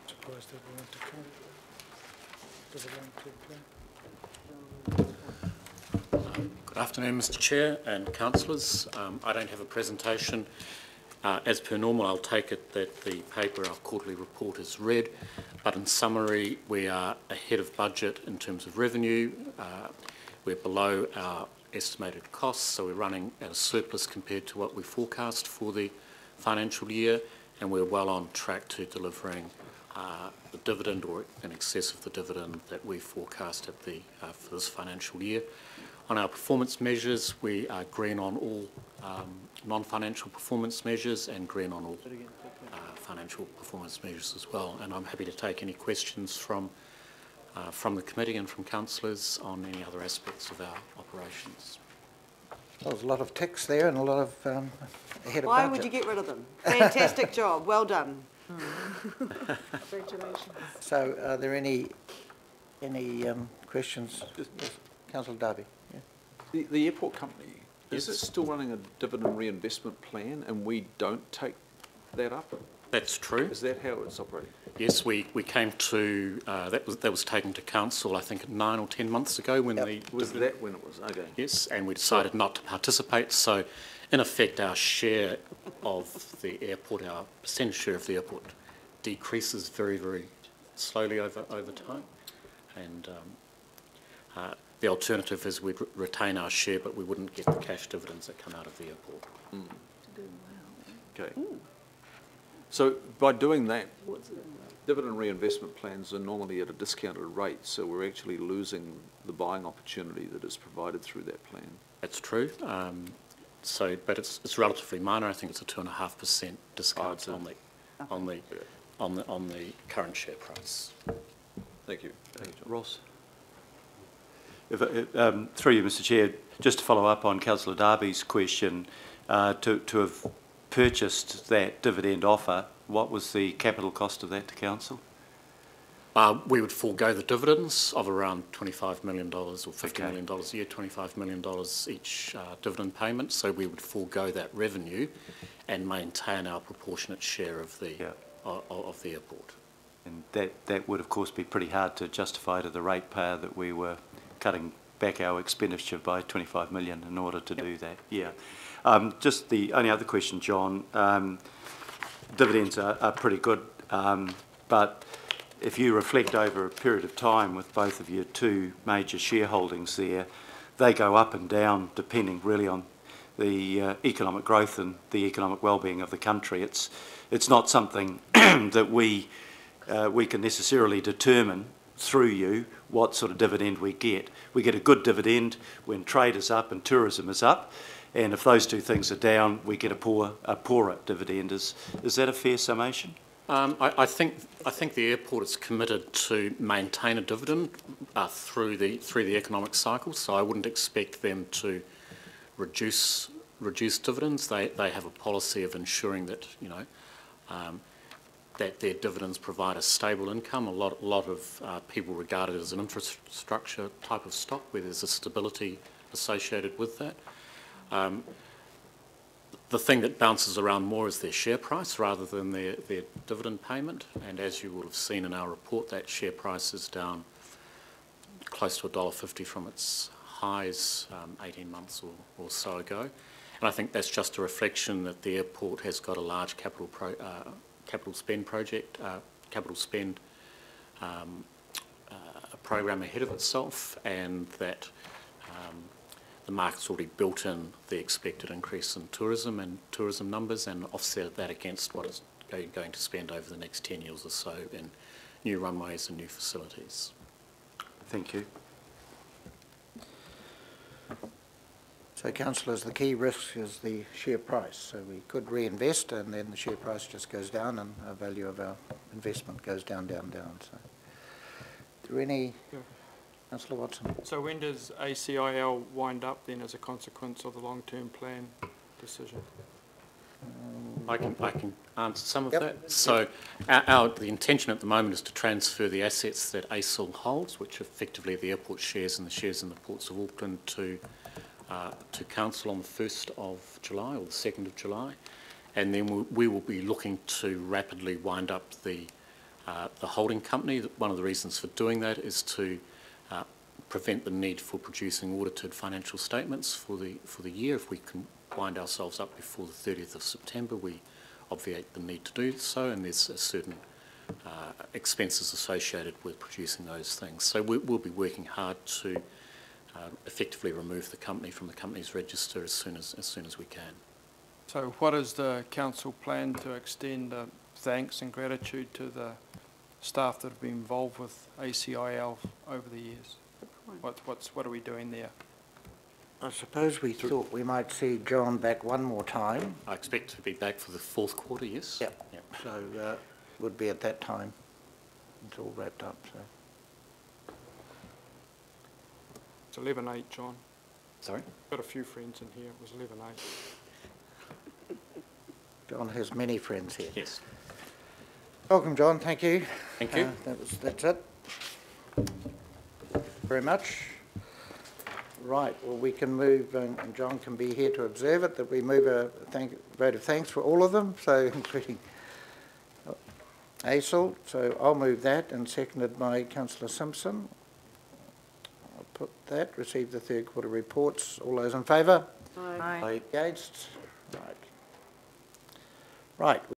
Surprised everyone to come. Does it want to Good afternoon, Mr. Chair and councillors. I don't have a presentation. As per normal, I'll take it that the paper, our quarterly report, is read, but in summary, we are ahead of budget in terms of revenue. We're below our estimated costs, so we're running at a surplus compared to what we forecast for the financial year, and we're well on track to delivering the dividend, or in excess of the dividend that we forecast at the for this financial year. On our performance measures, we are green on all non-financial performance measures and green on all financial performance measures as well. And I'm happy to take any questions from the committee and from councillors on any other aspects of our operations. Well, there's a lot of ticks there and a lot of ahead of Why budget. would you get rid of them? Fantastic job. Well done. Congratulations. So are there any questions? Yes. Councillor Darby. Yeah. The airport company, is it still running a dividend reinvestment plan and we don't take that up? That's true. Is that how it's operating? Yes, we came to, that was taken to council, I think 9 or 10 months ago when the... Was that when it was? Okay. Yes, and we decided not to participate. So in effect, our share of the airport, our percentage share of the airport decreases very, very slowly over time. And the alternative is we'd retain our share, but we wouldn't get the cash dividends that come out of the airport. Okay. So by doing that, dividend reinvestment plans are normally at a discounted rate, so we're actually losing the buying opportunity that is provided through that plan. That's true. But it's relatively minor. I think it's a 2.5% discount on the current share price. Thank you. Ross. Through you, Mr. Chair, just to follow up on Councillor Darby's question, to have purchased that dividend offer, what was the capital cost of that to council? We would forego the dividends of around $25 million or $50 million a year, $25 million each dividend payment. So we would forego that revenue and maintain our proportionate share of the airport. And that would, of course, be pretty hard to justify to the ratepayer that we were cutting back our expenditure by $25 million in order to do that. Yeah. Just the only other question, John. Dividends are pretty good, but if you reflect over a period of time with both of your two major shareholdings there, they go up and down depending really on the economic growth and the economic well-being of the country. It's not something that we can necessarily determine through you what sort of dividend we get. We get a good dividend when trade is up and tourism is up, and if those two things are down, we get a poorer dividend. Is that a fair summation? I think the airport is committed to maintain a dividend through the economic cycle, so I wouldn't expect them to reduce dividends. They have a policy of ensuring that that their dividends provide a stable income. A lot of people regard it as an infrastructure type of stock where there's a stability associated with that. The thing that bounces around more is their share price rather than their dividend payment, and as you will have seen in our report, that share price is down close to $1.50 from its highs 18 months or so ago. And I think that's just a reflection that the airport has got a large capital spend program ahead of itself, and that the market's already built in the expected increase in tourism and tourism numbers and offset that against what it's going to spend over the next 10 years or so in new runways and new facilities. Thank you. So, councillors, the key risk is the share price. So we could reinvest and then the share price just goes down and our value of our investment goes down, down, down. So, is there any... Yeah. Councillor Watson. So when does ACIL wind up then as a consequence of the long-term plan decision? I can answer some of that. So the intention at the moment is to transfer the assets that ACIL holds, which are effectively the airport shares and the shares in the Ports of Auckland, to council on the 1st of July or the 2nd of July. And then we will be looking to rapidly wind up the holding company. One of the reasons for doing that is to prevent the need for producing audited financial statements for the year. If we can wind ourselves up before the 30th of September, we obviate the need to do so, and there's certain expenses associated with producing those things. So we'll be working hard to effectively remove the company from the company's register as soon as we can. So what is the council plan to extend thanks and gratitude to the staff that have been involved with ACIL over the years? What are we doing there? I suppose we thought we might see John back one more time. I expect to be back for the 4th quarter, yes. Yep. So would be at that time. It's all wrapped up. So. It's 11/8, John. Sorry? Got a few friends in here. It was 11/8. John has many friends here. Yes. Welcome, John. Thank you. Thank you. That's it. Very much. Right, well, we can move, and John can be here to observe it, that we move a vote of thanks for all of them, so including ACIL. So I'll move that, and seconded by Councillor Simpson. I'll put that, receive the 3rd quarter reports. All those in favour? Aye. Against? Right. Right.